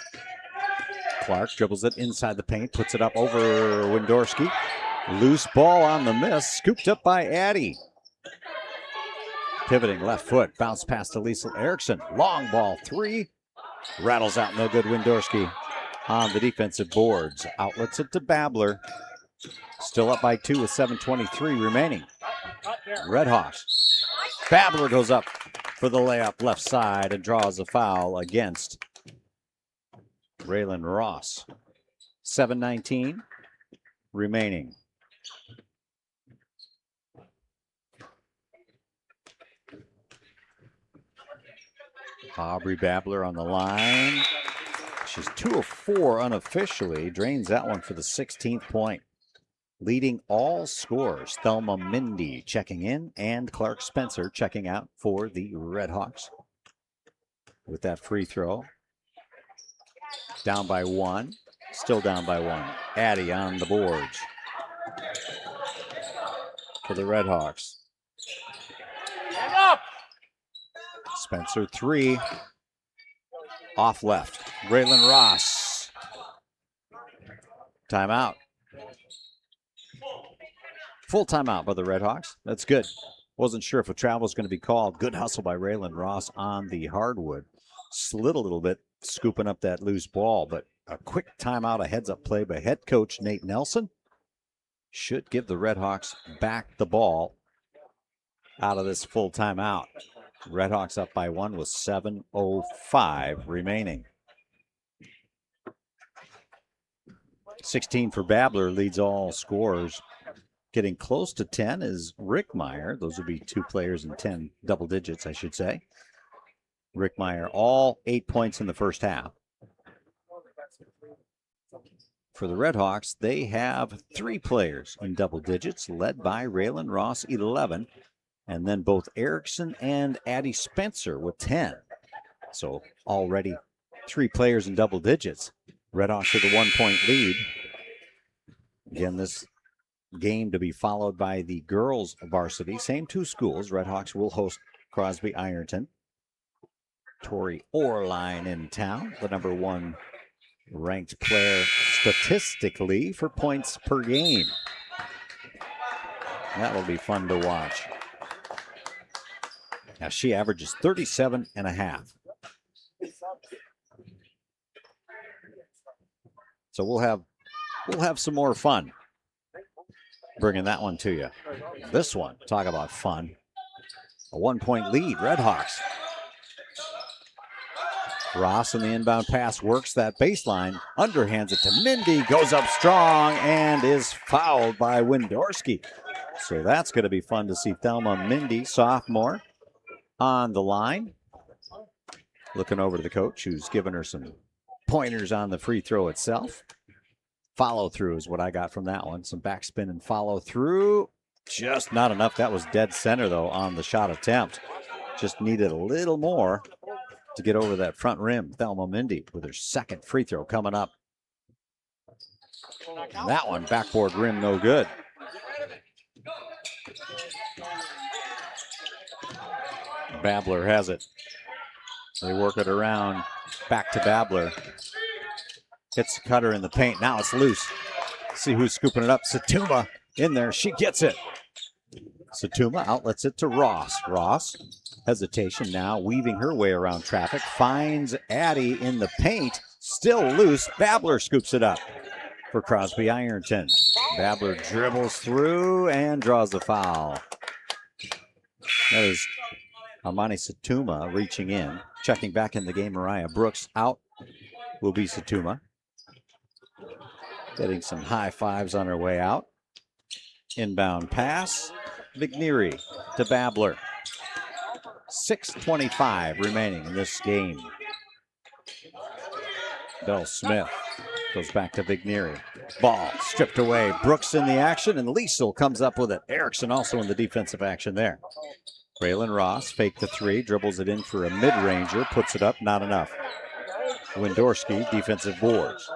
Clark dribbles it inside the paint, puts it up over Windorski. Loose ball on the miss, scooped up by Addie. Pivoting left foot, bounce pass to Liesl Erickson. Long ball, 3. Rattles out, no good. Windorski on the defensive boards. Outlets it to Babler. Still up by 2 with 7:23 remaining. Redhawks. Babler goes up for the layup left side and draws a foul against Raylan Ross. 7:19 remaining. Aubrey Babler on the line. She's 2 of 4 unofficially. Drains that one for the 16th point. Leading all scorers, Thelma Mindy checking in and Clark Spencer checking out for the Redhawks. With that free throw. Down by 1. Still down by 1. Addie on the boards for the Redhawks. Stand up. Spencer 3. Off left. Raylan Ross. Timeout. Full timeout by the Redhawks. That's good. Wasn't sure if a travel was going to be called. Good hustle by Raylan Ross on the hardwood. Slid a little bit, scooping up that loose ball, but a quick timeout, a heads-up play by head coach Nate Nelson should give the Redhawks back the ball out of this full timeout. Redhawks up by 1 with 7:05 remaining. 16 for Babler, leads all scorers. Getting close to 10 is Rick Meyer. Those would be 2 players in 10 double digits, I should say. Rick Meyer, all 8 points in the first half. For the Redhawks, they have 3 players in double digits, led by Raylan Ross, 11, and then both Erickson and Addie Spencer with 10. So already 3 players in double digits. Redhawks with a 1-point lead. Again, this game to be followed by the girls varsity. Same 2 schools. Redhawks will host Crosby-Ironton. Tori Orline in town, the number 1 ranked player statistically for points per game. That will be fun to watch. Now she averages 37.5. So we'll have some more fun bringing that one to you. This one, talk about fun. A 1-point lead, Redhawks. Ross in the inbound pass works that baseline, underhands it to Mindy, goes up strong and is fouled by Windorski. So that's going to be fun to see Thelma Mindy, sophomore, on the line. Looking over to the coach, who's given her some pointers on the free throw itself. Follow through is what I got from that one. Some backspin and follow through. Just not enough. That was dead center, though, on the shot attempt. Just needed a little more to get over that front rim. Thelma Mindy with her second free throw coming up. And that one, backboard rim, no good. Babler has it. They work it around. Back to Babler. Hits Cutter in the paint. Now it's loose. See who's scooping it up. Satuma In there, she gets it. Satuma outlets it to Ross. Ross, hesitation now, weaving her way around traffic, finds Addie in the paint, still loose. Babler scoops it up for Crosby-Ironton. Babler dribbles through and draws the foul. That is Armani Satuma reaching in. Checking back in the game, Mariah Brooks out will be Satuma. Getting some high fives on her way out. Inbound pass. Vigneri to Babler. 6:25 remaining in this game. Bell Smith goes back to Vigneri. Ball stripped away. Brooks in the action, and Liesel comes up with it. Erickson also in the defensive action there. Braylon Ross faked the three, dribbles it in for a mid-ranger, puts it up, not enough. Wendorski, defensive boards.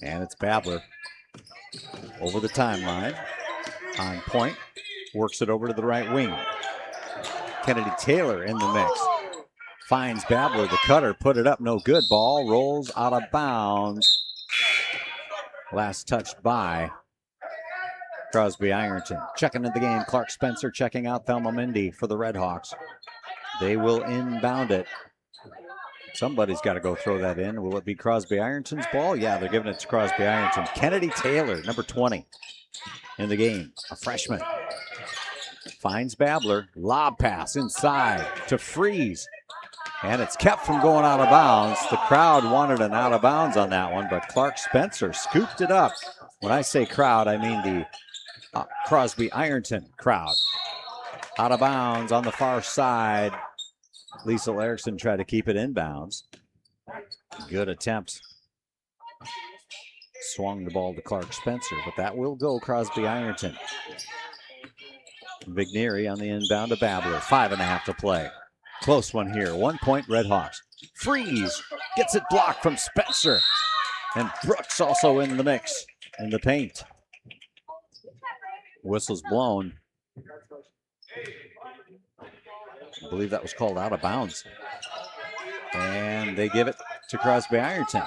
And it's Babler over the timeline, on point, works it over to the right wing. Kennedy Taylor in the mix. Finds Babler, the cutter, put it up, no good. Ball rolls out of bounds. Last touched by Crosby-Ironton. Checking in the game, Clark Spencer checking out Thelma Mindy for the Redhawks. They will inbound it. Somebody's got to go throw that in. Will it be Crosby-Ironton's ball? Yeah, they're giving it to Crosby-Ironton. Kennedy Taylor, number 20 in the game, a freshman. Finds Babler, lob pass inside to Freeze. And it's kept from going out of bounds. The crowd wanted an out of bounds on that one, but Clark Spencer scooped it up. When I say crowd, I mean the Crosby-Ironton crowd. Out of bounds on the far side. Liesel Erickson tried to keep it inbounds. Good attempt. Swung the ball to Clark Spencer, but that will go Crosby-Ironton. Vigneri on the inbound to Babler. 5.5 to play. Close one here. 1 point, Redhawks. Freeze gets it blocked from Spencer. And Brooks also in the mix, in the paint. Whistle's blown. I believe that was called out of bounds. And they give it to Crosby-Ironton.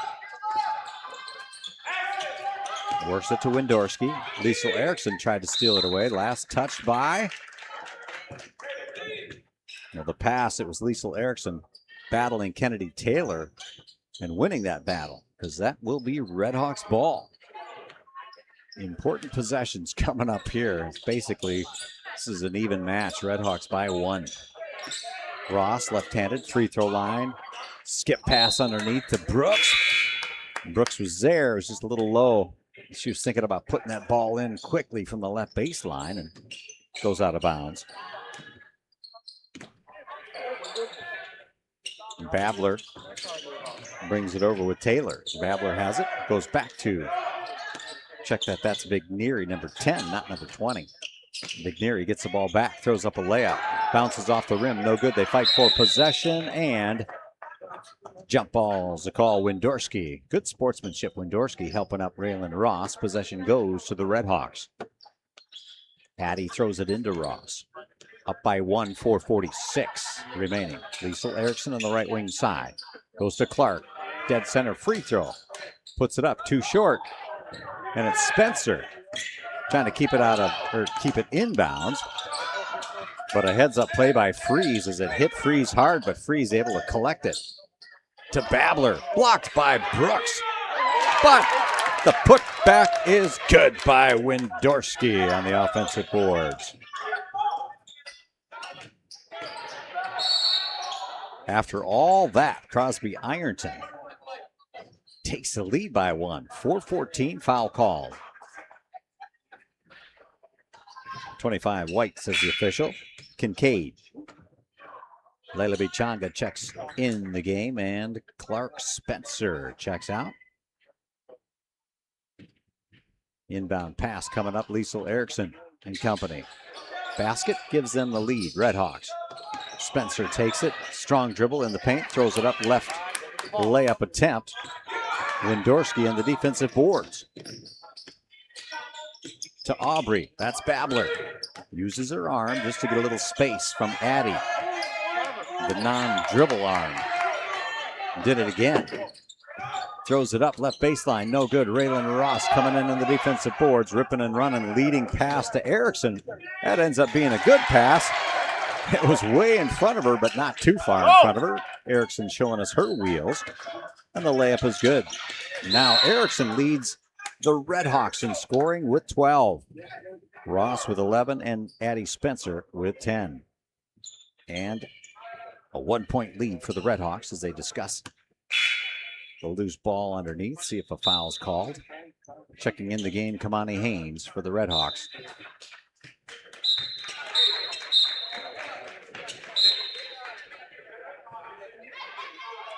Works it to Wendorski. Liesel Erickson tried to steal it away. Last touched by. Well, the pass, it was Liesel Erickson battling Kennedy Taylor and winning that battle, because that will be Redhawks ball. Important possessions coming up here. It's basically, this is an even match. Redhawks by 1. Ross, left-handed, free throw line. Skip pass underneath to Brooks. Brooks was there. It was just a little low. She was thinking about putting that ball in quickly from the left baseline, and goes out of bounds. Babler brings it over with Taylor. Babler has it. Goes back to, check that, that's Vigneri, number 10, not number 20. Vigneri gets the ball back, throws up a layup. Bounces off the rim, no good. They fight for possession, and jump balls, a call. Wendorski. Good sportsmanship. Wendorski helping up Braylon Ross. Possession goes to the Redhawks. Addie throws it into Ross. Up by 1, 4:46 remaining. Liesel Erickson on the right wing side. Goes to Clark. Dead center free throw. Puts it up, too short. And it's Spencer trying to keep it out of, or keep it inbounds. But a heads up play by Freeze as it hit Freeze hard, but Freeze able to collect it. To Babler, blocked by Brooks. But the putback is good by Wendorski on the offensive boards. After all that, Crosby-Ironton takes the lead by 1. 4:14, foul called. 25 White, says the official. Kincaid. Leila Bichanga checks in the game, and Clark Spencer checks out. Inbound pass coming up, Liesel Erickson and company. Basket gives them the lead, Redhawks. Spencer takes it, strong dribble in the paint, throws it up left layup attempt. Wendorski on the defensive boards. To Aubrey, that's Babler. Uses her arm just to get a little space from Addie. The non-dribble arm. Did it again. Throws it up, left baseline, no good. Raylan Ross coming in the defensive boards, ripping and running, leading pass to Erickson. That ends up being a good pass. It was way in front of her, but not too far in front of her. Erickson showing us her wheels, and the layup is good. Now Erickson leads the Redhawks in scoring with 12. Ross with 11 and Addie Spencer with 10. And a 1-point lead for the Redhawks as they discuss the loose ball underneath, see if a foul's called. Checking in the game, Kamani Haynes for the Redhawks.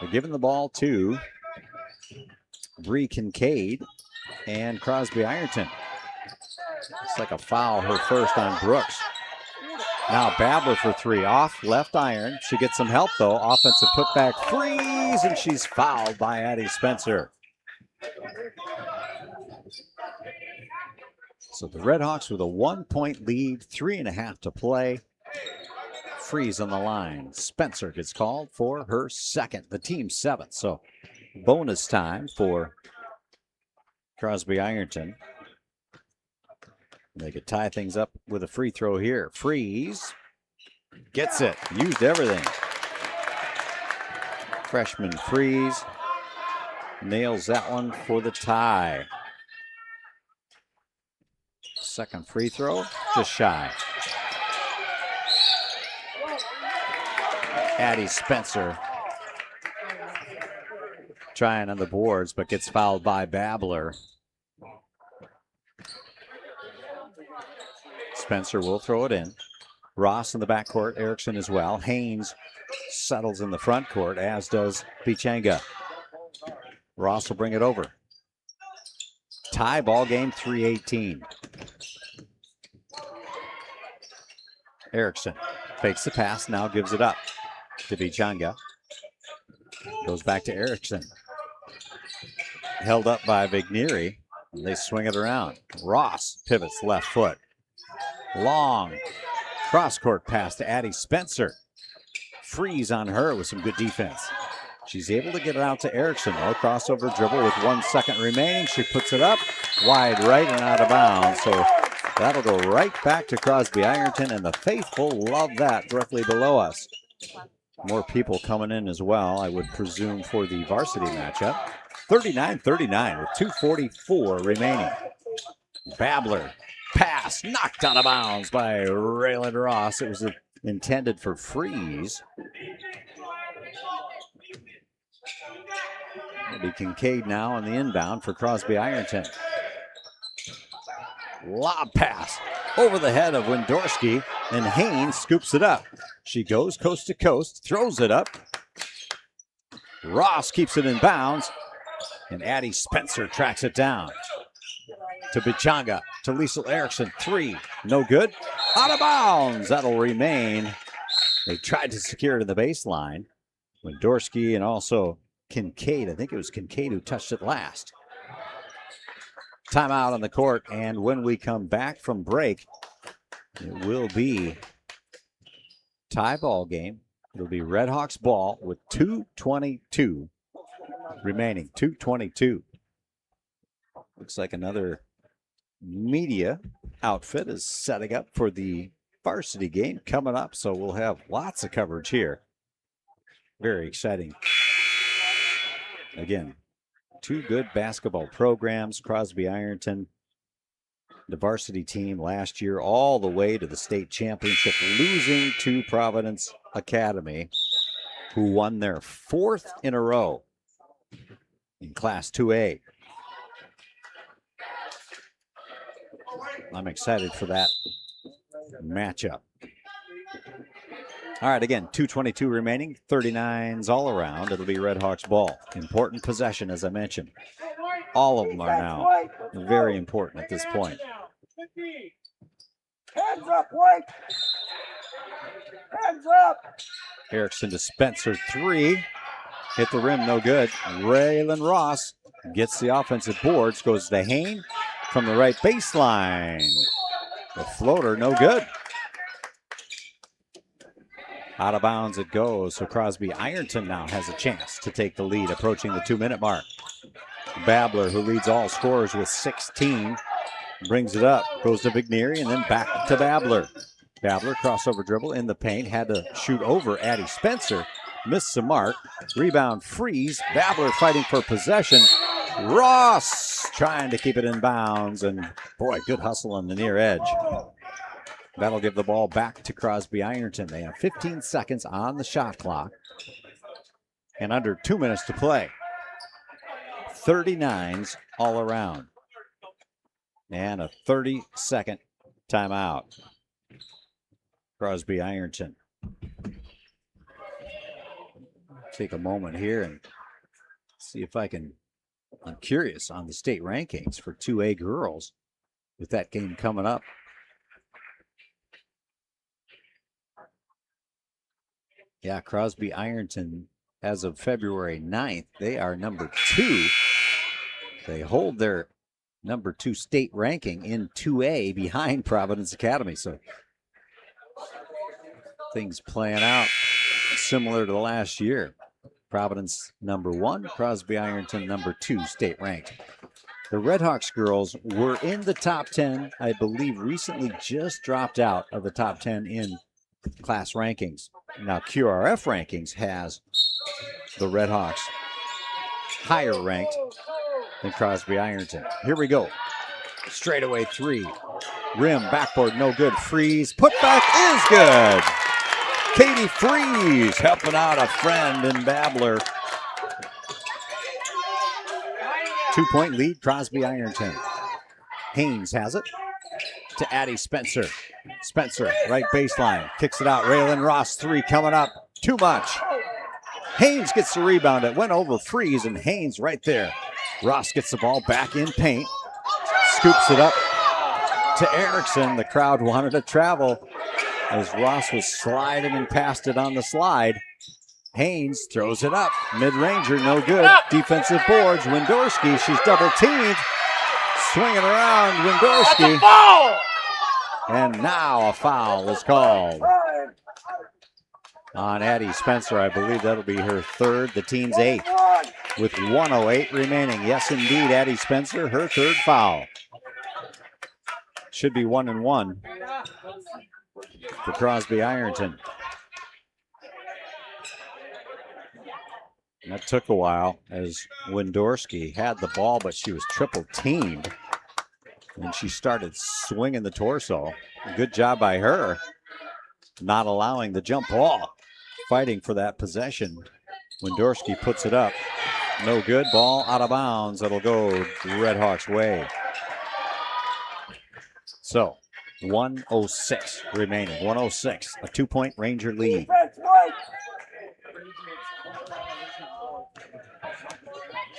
They're giving the ball to Bree Kincaid and Crosby-Ironton. It's like a foul, her first on Brooks. Now Babler for three, off left iron. She gets some help though. Offensive putback, freeze, and she's fouled by Addie Spencer. So the Redhawks with a 1-point lead, 3.5 to play. Freeze on the line. Spencer gets called for her second, the team's seventh. So bonus time for Crosby-Ironton. They could tie things up with a free throw here. Freeze. Gets it. Used everything. Freshman Freeze nails that one for the tie. Second free throw, just shy. Addie Spencer trying on the boards, but gets fouled by Babler. Spencer will throw it in. Ross in the backcourt, Erickson as well. Haynes settles in the front court, as does Bichanga. Ross will bring it over. Tie ball game, 3:18. Erickson fakes the pass, now gives it up to Bichanga. Goes back to Erickson. Held up by Vigneri. They swing it around. Ross pivots left foot. Long cross-court pass to Addie Spencer. Freeze on her with some good defense. She's able to get it out to Erickson. No crossover dribble with 1 second remaining. She puts it up wide right and out of bounds. So that'll go right back to Crosby-Ironton, and the faithful love that directly below us. More people coming in as well, I would presume, for the varsity matchup. 39-39 with 2:44 remaining. Babler. Pass knocked out of bounds by Raylan Ross. It was intended for Freeze. It'll be Kincaid now on the inbound for Crosby-Ironton. Lob pass over the head of Wendorski, and Haynes scoops it up. She goes coast to coast, throws it up. Ross keeps it in bounds, and Addie Spencer tracks it down. To Bichanga, to Liesl Erickson, three, no good. Out of bounds, that'll remain. They tried to secure it in the baseline. Wendorski and also Kincaid, I think it was Kincaid who touched it last. Timeout on the court, and when we come back from break, it will be tie ball game. It'll be Redhawks ball with 2:22 remaining, 2:22. Looks like another media outfit is setting up for the varsity game coming up, so we'll have lots of coverage here. Very exciting. Again, two good basketball programs. Crosby-Ironton, the varsity team last year, all the way to the state championship, losing to Providence Academy, who won their 4th in a row in Class 2A. I'm excited for that matchup. All right, again, 2:22 remaining, 39s all around. It'll be Redhawks ball. Important possession, as I mentioned. All of them are now very important at this point. Hands up, White! Hands up! Erickson to Spencer, three. Hit the rim, no good. Raylan Ross gets the offensive boards, goes to Hayne from the right baseline. The floater, no good. Out of bounds it goes, so Crosby-Ironton now has a chance to take the lead, approaching the 2-minute mark. Babler, who leads all scorers with 16, brings it up, goes to Vigneri, and then back to Babler. Babler, crossover dribble in the paint, had to shoot over Addie Spencer, missed the mark. Rebound freeze, Babler fighting for possession. Ross trying to keep it in bounds, and boy, good hustle on the near edge. That'll give the ball back to Crosby-Ironton. They have 15 seconds on the shot clock and under 2 minutes to play. 39s all around. And a 30-second timeout. Crosby-Ironton. Take a moment here and see if I'm curious on the state rankings for 2A girls with that game coming up. Yeah, Crosby-Ironton, as of February 9th, they are number 2. They hold their number 2 state ranking in 2A behind Providence Academy. So things playing out similar to the last year. Providence number 1, Crosby-Ironton number 2 state ranked. The Redhawks girls were in the top 10, I believe recently just dropped out of the top 10 in class rankings. Now QRF rankings has the Redhawks higher ranked than Crosby-Ironton. Here we go. Straightaway 3. Rim, backboard, no good. Freeze. Putback is good. Katie Freeze helping out a friend in Babler. 2-point lead, Crosby-Ironton. Haynes has it to Addie Spencer. Spencer, right baseline, kicks it out. Raylan Ross, 3 coming up. Too much. Haynes gets the rebound. It went over Freeze, and Haynes right there. Ross gets the ball back in paint. Scoops it up to Erickson. The crowd wanted to travel as Ross was sliding and passed it on the slide. Haynes throws it up. Mid-ranger, no good. Defensive boards. Windorski, she's double-teamed. Swinging around, Windorski. And now a foul is called on Addie Spencer. I believe that'll be her 3rd, the team's 8th, with 1:08 remaining. Yes, indeed, Addie Spencer, her 3rd foul. Should be 1-1 for Crosby-Ironton. And that took a while as Windorski had the ball, but she was triple teamed. And she started swinging the torso. Good job by her, not allowing the jump ball. Fighting for that possession. Windorski puts it up. No good. Ball out of bounds. It'll go Redhawks' way. So, 1:06 remaining. 1:06. A 2-point Ranger lead.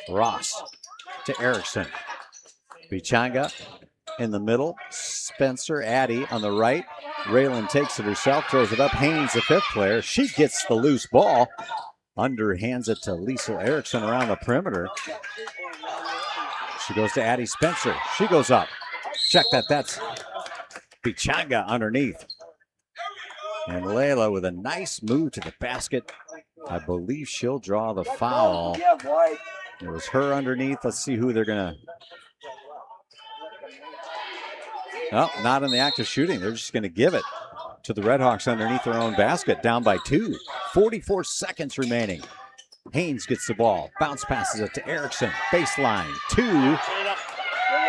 Ross to Erickson. Bichanga in the middle. Spencer, Addie on the right. Raylan takes it herself, throws it up. Haynes, the 5th player. She gets the loose ball. Underhands it to Liesl Erickson around the perimeter. She goes to Addie Spencer. She goes up. Check that. That's Bichanga underneath. And Layla with a nice move to the basket. I believe she'll draw the foul. It was her underneath. Let's see who they're going to. Oh, not in the act of shooting. They're just going to give it to the Redhawks underneath their own basket, down by 2. 44 seconds remaining. Haynes gets the ball. Bounce passes it to Erickson. Baseline. 2.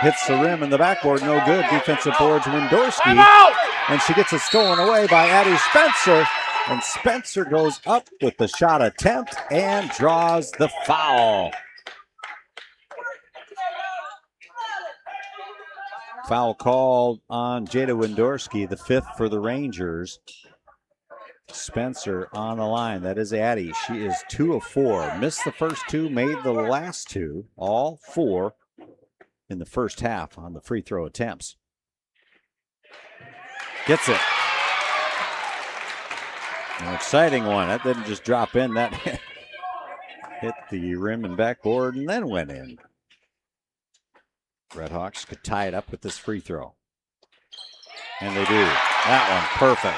Hits the rim and the backboard. No good. Defensive boards Windorski. And she gets it stolen away by Addie Spencer. And Spencer goes up with the shot attempt and draws the foul. Foul called on Jada Windorski, the 5th for the Rangers. Spencer on the line. That is Addie. She is 2 of 4. Missed the first 2, made the last 2. All 4 in the first half on the free throw attempts. Gets it. An exciting one. That didn't just drop in. That hit the rim and backboard and then went in. Redhawks could tie it up with this free throw. And they do. That one, perfect.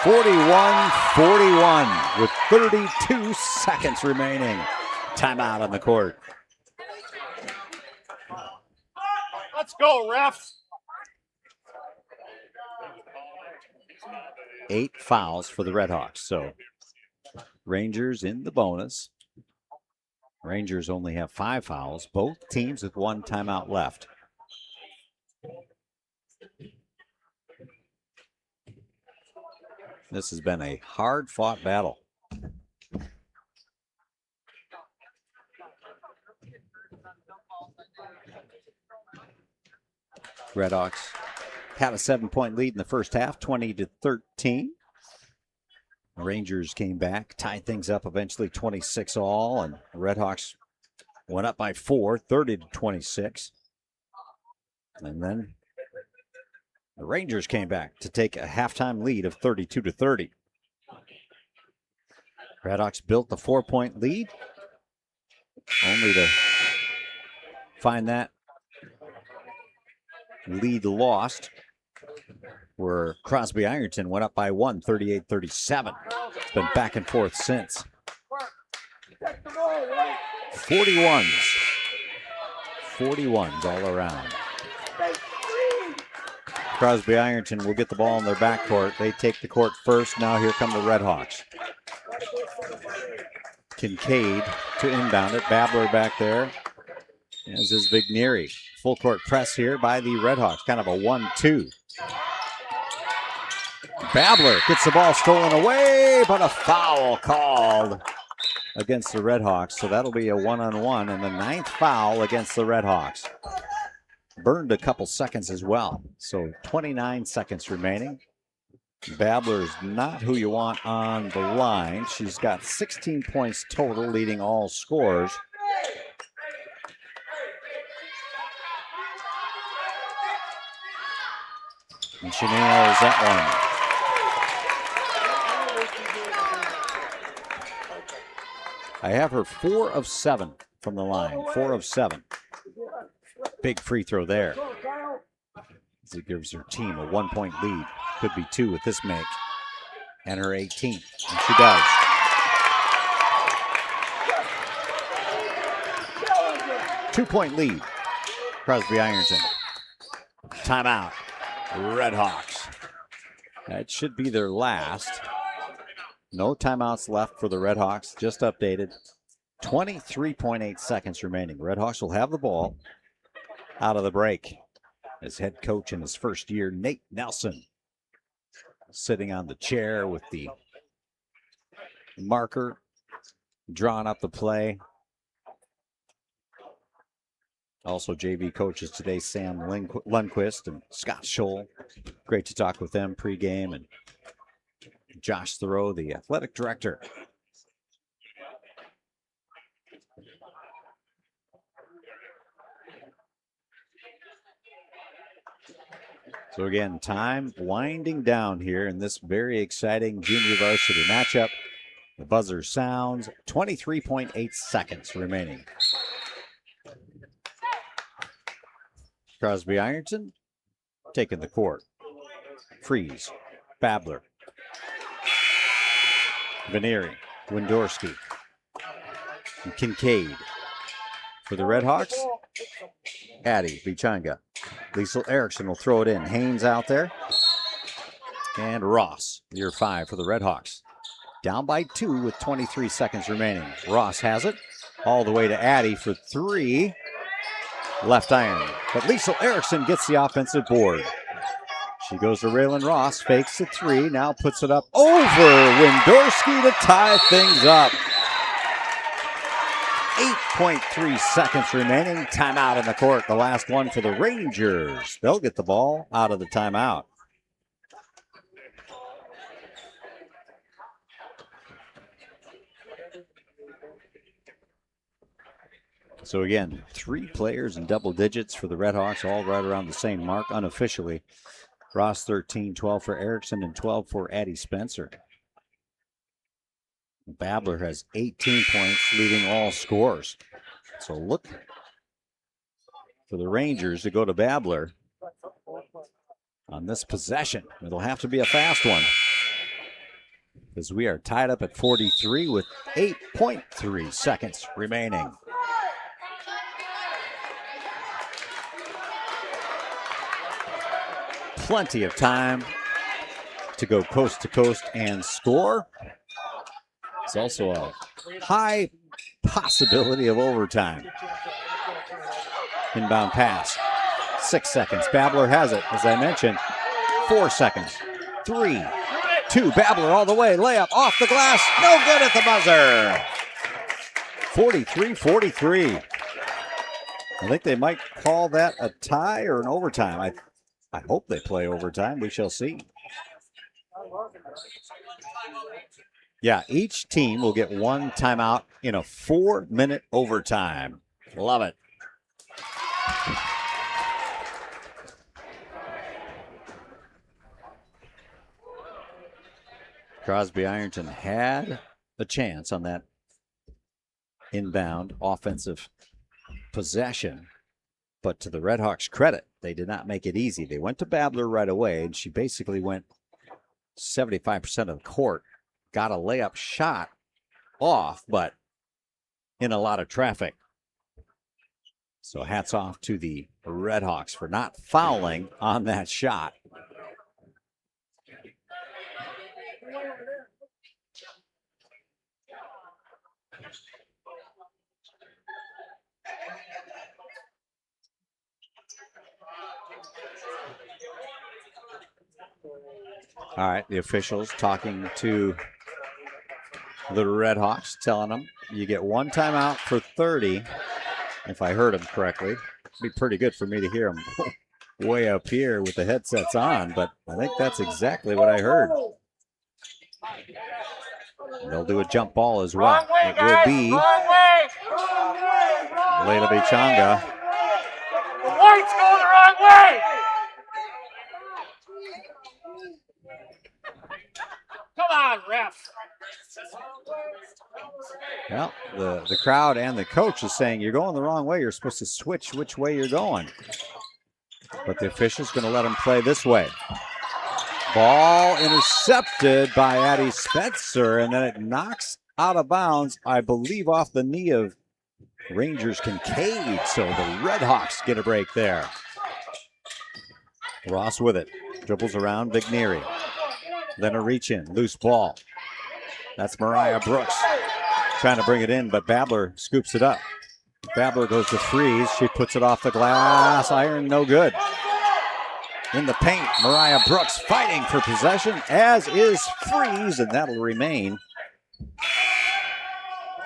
41-41 with 32 seconds remaining. Timeout on the court. Let's go, refs. 8 fouls for the Redhawks. So Rangers in the bonus. Rangers only have 5 fouls. Both teams with 1 timeout left. This has been a hard-fought battle. Redhawks had a 7-point lead in the first half, 20-13. The Rangers came back, tied things up eventually 26-all, and the Redhawks went up by 4, 30-26. And then the Rangers came back to take a halftime lead of 32-30. Redhawks built the 4-point lead, only to find that lead lost, where Crosby-Ironton went up by 1, 38-37. It's been back and forth since. 41s all around. Crosby-Ironton will get the ball in their backcourt. They take the court first. Now here come the Redhawks. Kincaid to inbound it. Babler back there, as is Vigneri. Full court press here by the Redhawks. Kind of a 1-2. Babler gets the ball stolen away, but a foul called against the Redhawks. So that'll be a 1-on-1 and the 9th foul against the Redhawks. Burned a couple seconds as well. So 29 seconds remaining. Babler is not who you want on the line. She's got 16 points total, leading all scorers. And she nails that one. I have her 4 of 7 from the line. 4 of 7. Big free throw there. As it gives her team a 1-point lead. Could be 2 with this make. And her 18th. And she does. Two-point lead. Crosby-Ironton. Timeout. Redhawks. That should be their last. No timeouts left for the Redhawks. Just updated. 23.8 seconds remaining. Redhawks will have the ball out of the break. As head coach in his first year, Nate Nelson, sitting on the chair with the marker, drawing up the play. Also, JV coaches today, Sam Lundquist and Scott Scholl. Great to talk with them pregame. And Josh Thoreau, the athletic director. So again, time winding down here in this very exciting junior varsity matchup. The buzzer sounds. 23.8 seconds remaining. Crosby-Ironton taking the court. Freeze. Babler. Vigneri. Windorski. And Kincaid. For the Redhawks, Addie Bichanga. Liesl Erickson will throw it in. Haynes out there. And Ross, year 5 for the Redhawks. Down by 2 with 23 seconds remaining. Ross has it. All the way to Addie for 3. Left iron. But Liesl Erickson gets the offensive board. She goes to Raylan Ross. Fakes the 3. Now puts it up over Windorski to tie things up. 8.3 seconds remaining. Timeout in the court. The last one for the Rangers. They'll get the ball out of the timeout. So again, 3 players in double digits for the Redhawks, all right around the same mark unofficially. Ross 13, 12 for Erickson, and 12 for Addie Spencer. Babler has 18 points, leading all scores. So look for the Rangers to go to Babler on this possession. It'll have to be a fast one. as we are tied up at 43 with 8.3 seconds remaining. Plenty of time to go coast to coast and score. It's also a high possibility of overtime. Inbound pass. 6 seconds. Babbler has it, as I mentioned. 4 seconds. 3, 2. Babbler all the way. Layup off the glass. No good at the buzzer. 43-43. I think they might call that a tie or an overtime. I hope they play overtime. We shall see. Yeah, each team will get one timeout in a 4-minute overtime. Love it. Crosby-Ironton had a chance on that inbound offensive possession, but to the Redhawks' credit, they did not make it easy. They went to Babbler right away, and she basically went 75% of the court, got a layup shot off, but in a lot of traffic. So hats off to the Redhawks for not fouling on that shot. All right, the officials talking to the Redhawks, telling them you get one timeout for 30. If I heard them correctly, it'd be pretty good for me to hear them way up here with the headsets on, but I think that's exactly what I heard. They'll do a jump ball as well. It will be Layla Bichanga. The white's going the wrong way. Come on, ref. Well, the crowd and the coach is saying you're going the wrong way. You're supposed to switch which way you're going. But the official's going to let him play this way. Ball intercepted by Addie Spencer, and then it knocks out of bounds, I believe, off the knee of Rangers Kincaid. So the Redhawks get a break there. Ross with it. Dribbles around Vigneri. Then a reach in. Loose ball. That's Mariah Brooks trying to bring it in, but Babbler scoops it up. Babbler goes to Freeze. She puts it off the glass. Iron, no good. In the paint, Mariah Brooks fighting for possession, as is Freeze, and that'll remain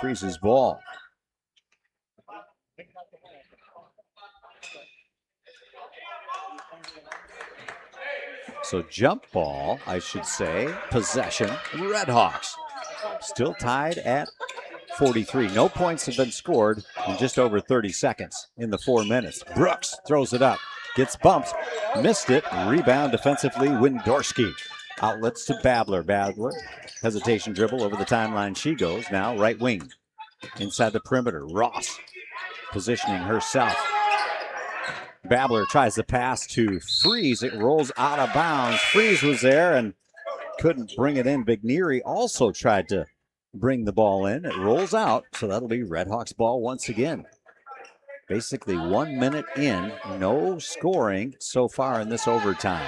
Freeze's ball. So jump ball, I should say, possession, Redhawks. Still tied at 43. No points have been scored in just over 30 seconds in the 4 minutes. Brooks throws it up, gets bumped, missed it. Rebound defensively, Windorski. Outlets to Babbler. Babbler, hesitation dribble over the timeline. She goes now right wing. Inside the perimeter, Ross positioning herself. Babbler tries to pass to Freeze. It rolls out of bounds. Freeze was there and couldn't bring it in. Vigneri also tried to bring the ball in. It rolls out, so that'll be Redhawks ball once again. Basically 1 minute in, no scoring so far in this overtime.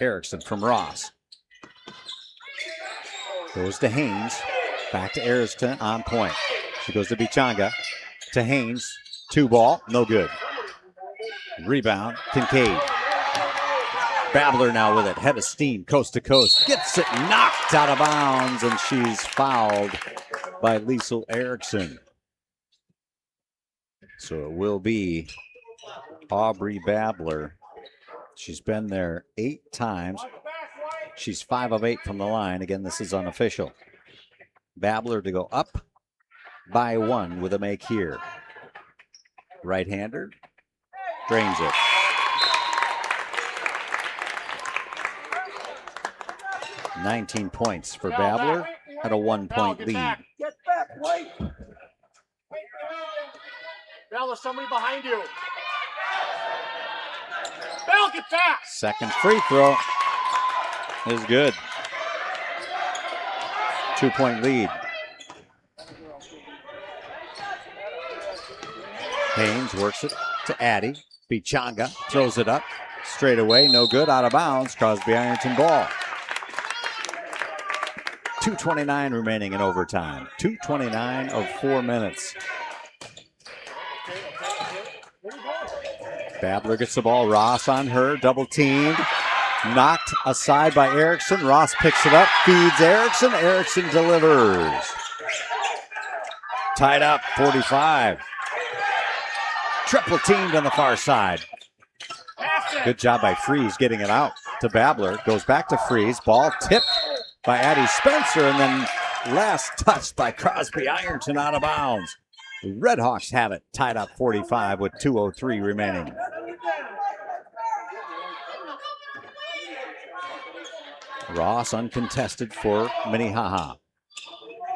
Erickson from Ross. Goes to Haynes. Back to Erickson on point. She goes to Bichanga. To Haynes. 2 ball, no good. Rebound, Kincaid. Babbler now with it, head of steam, coast to coast. Gets it knocked out of bounds, and she's fouled by Liesl Erickson. So it will be Aubrey Babbler. She's been there 8 times. She's 5 of 8 from the line. Again, this is unofficial. Babbler to go up by 1 with a make here. Right-hander, drains it. $19 points for Babbler at a 1-point lead. Get back, White. Bell, there's somebody behind you. Bell, get back. Second free throw is good. 2-point lead. Haynes works it to Addy. Bichanga throws it up. Straight away, no good, out of bounds. Crosby-Ironton ball. 2:29 remaining in overtime. 2:29 of 4 minutes. Babler gets the ball. Ross on her, double teamed. Knocked aside by Erickson. Ross picks it up, feeds Erickson. Erickson delivers. Tied up, 45. Triple teamed on the far side. Good job by Freeze getting it out to Babler. Goes back to Freeze. Ball tipped by Addie Spencer, and then last touched by Crosby-Ironton out of bounds. The Redhawks have it, tied up 45 with 2:03 remaining. Ross uncontested for Minnehaha.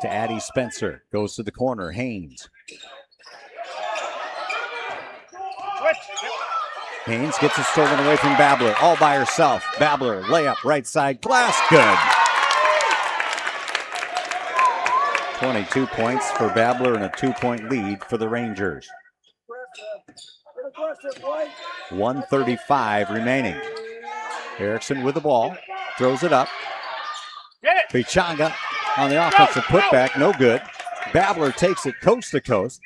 To Addie Spencer. Goes to the corner. Haynes. Haynes gets it stolen away from Babler. All by herself. Babler, layup, right side. Glass, good. 22 points for Babler and a 2-point lead for the Rangers. 1:35 remaining. Erickson with the ball. Throws it up. Bichanga on the offensive putback. No good. Babler takes it coast to coast.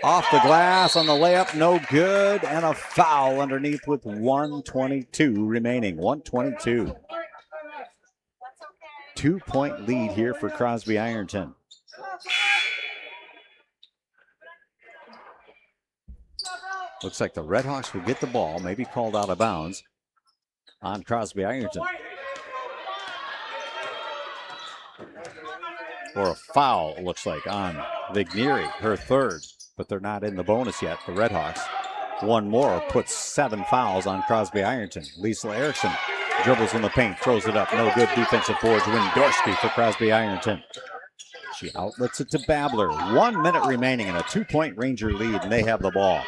Off the glass on the layup. No good. And a foul underneath with 1:22 remaining. 1:22. 2-point lead here for Crosby-Ironton. Looks like the Redhawks will get the ball, maybe called out of bounds on Crosby-Ironton. Or a foul, it looks like, on Vigneri, her third. But they're not in the bonus yet, the Redhawks. One more puts 7 fouls on Crosby-Ironton. Lisa Erickson dribbles in the paint, throws it up. No good. Defensive boards. Windorski for Crosby-Ironton. She outlets it to Babler. 1 minute remaining in a 2-point Ranger lead, and they have the ball.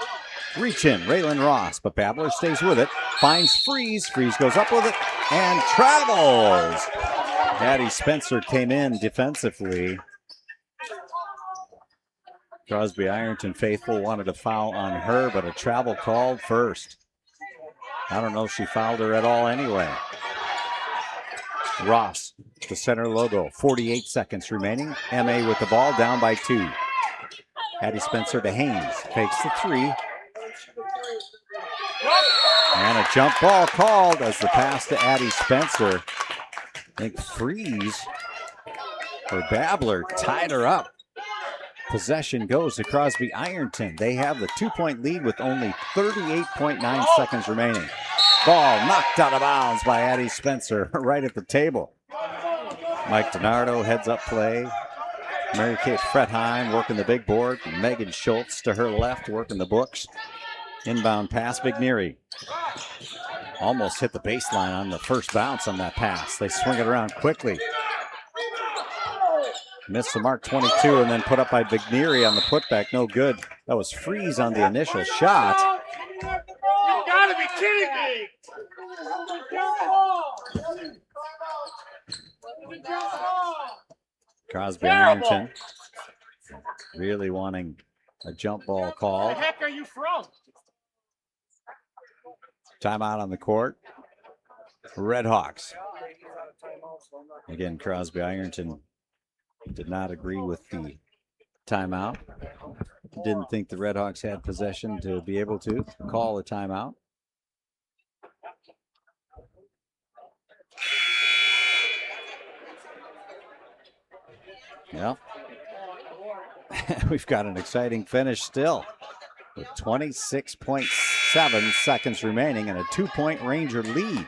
Reach in, Raylan Ross, but Babler stays with it. Finds Freeze. Freeze goes up with it and travels. Addie Spencer came in defensively. Crosby-Ironton faithful wanted a foul on her, but a travel called first. I don't know if she fouled her at all anyway. Ross, the center logo, 48 seconds remaining. MA with the ball, down by 2. Addie Spencer to Haynes, takes the 3. And a jump ball called as the pass to Addie Spencer. I think Freeze or Babler tied her up. Possession goes to Crosby-Ironton. They have the 2-point lead with only 38.9 seconds remaining. Ball knocked out of bounds by Addie Spencer right at the table. Mike DiNardo heads up play. Mary Kate Fretheim working the big board. Megan Schultz to her left working the books. Inbound pass, Vigneri. Almost hit the baseline on the first bounce on that pass. They swing it around quickly. Missed the mark, 22, and then put up by Vigneri on the putback. No good. That was Freeze on the initial shot. You gotta be kidding me! Crosby-Ironton really wanting a jump ball Where call. the heck are you from? Timeout on the court. Redhawks. Again, Crosby-Ironton did not agree with the timeout. Didn't think the Redhawks had possession to be able to call a timeout. Well, we've got an exciting finish still with 26.7 seconds remaining and a 2-point Ranger lead.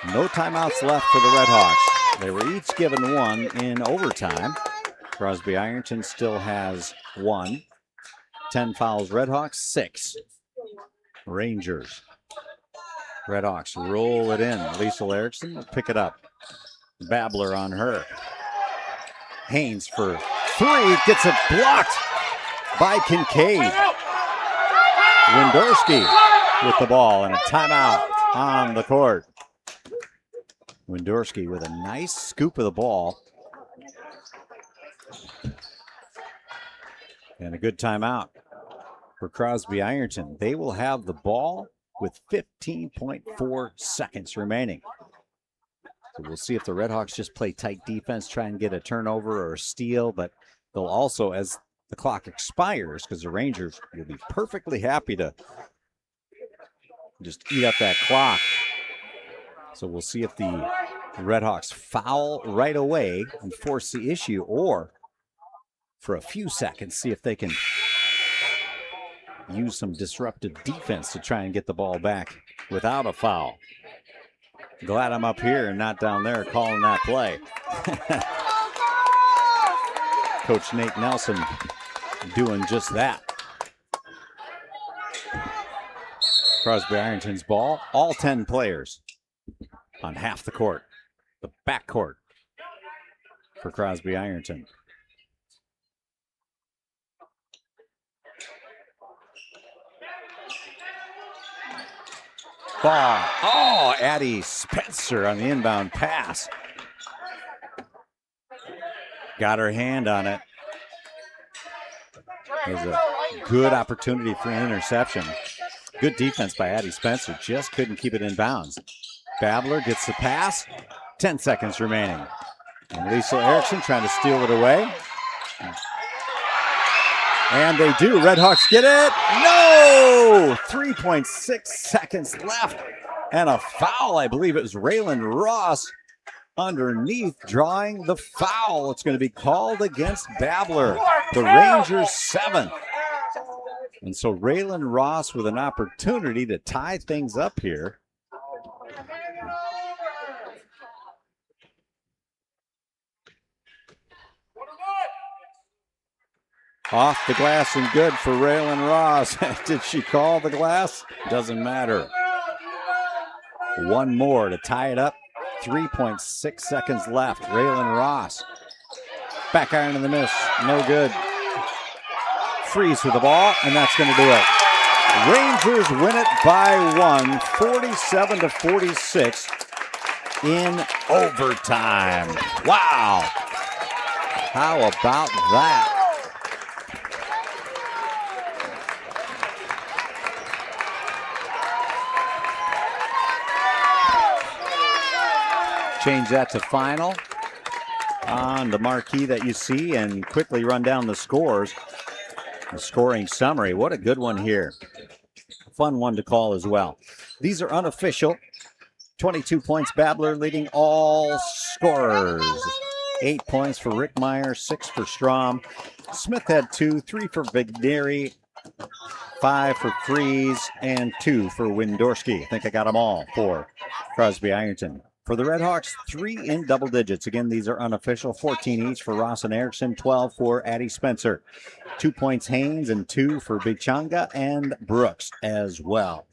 No timeouts left for the Redhawks. They were each given one in overtime. Crosby-Ironton still has 1. 10 fouls, Redhawks, 6. Rangers. Redhawks roll it in. Lisa Erickson will pick it up. Babler on her. Haynes for 3, gets it blocked by Kincaid. Windorski with the ball and a timeout on the court. Windorski with a nice scoop of the ball. And a good timeout for Crosby-Ironton. They will have the ball with 15.4 seconds remaining. So we'll see if the Redhawks just play tight defense, try and get a turnover or a steal, but they'll also, as the clock expires, because the Rangers will be perfectly happy to just eat up that clock. So we'll see if the Redhawks foul right away and force the issue, or for a few seconds, see if they can use some disruptive defense to try and get the ball back without a foul. Glad I'm up here and not down there calling that play. Coach Nate Nelson doing just that. Crosby-Ironton's ball, all 10 players on half the court, the back court for Crosby-Ironton. Ball. Oh, Addie Spencer on the inbound pass. Got her hand on it. It was a good opportunity for an interception. Good defense by Addie Spencer. Just couldn't keep it in bounds. Babler gets the pass. 10 seconds remaining. And Lisa Erickson trying to steal it away. And they do. Redhawks get it. No! 3.6 seconds left. And a foul. I believe it was Raylan Ross underneath drawing the foul. It's going to be called against Babler. The Rangers 7. And so Raylan Ross with an opportunity to tie things up here. Off the glass and good for Raylan Ross. Did she call the glass? Doesn't matter. One more to tie it up. 3.6 seconds left. Raylan Ross. Back iron in the miss. No good. Freeze with the ball, and that's going to do it. Rangers win it by 1, 47-46 in overtime. Wow. How about that? Change that to final on the marquee that you see and quickly run down the scores. The scoring summary. What a good one here. Fun one to call as well. These are unofficial. 22 points. Babler leading all scorers. 8 points for Rick Meyer, 6 for Strom. Smith had 2, 3 for Vigneri, 5 for Freeze, and 2 for Windorski. I think I got them all for Crosby-Ironton. For the Redhawks, 3 in double digits. Again, these are unofficial. 14 each for Ross and Erickson, 12 for Addie Spencer. 2 points Haynes and 2 for Bichanga and Brooks as well.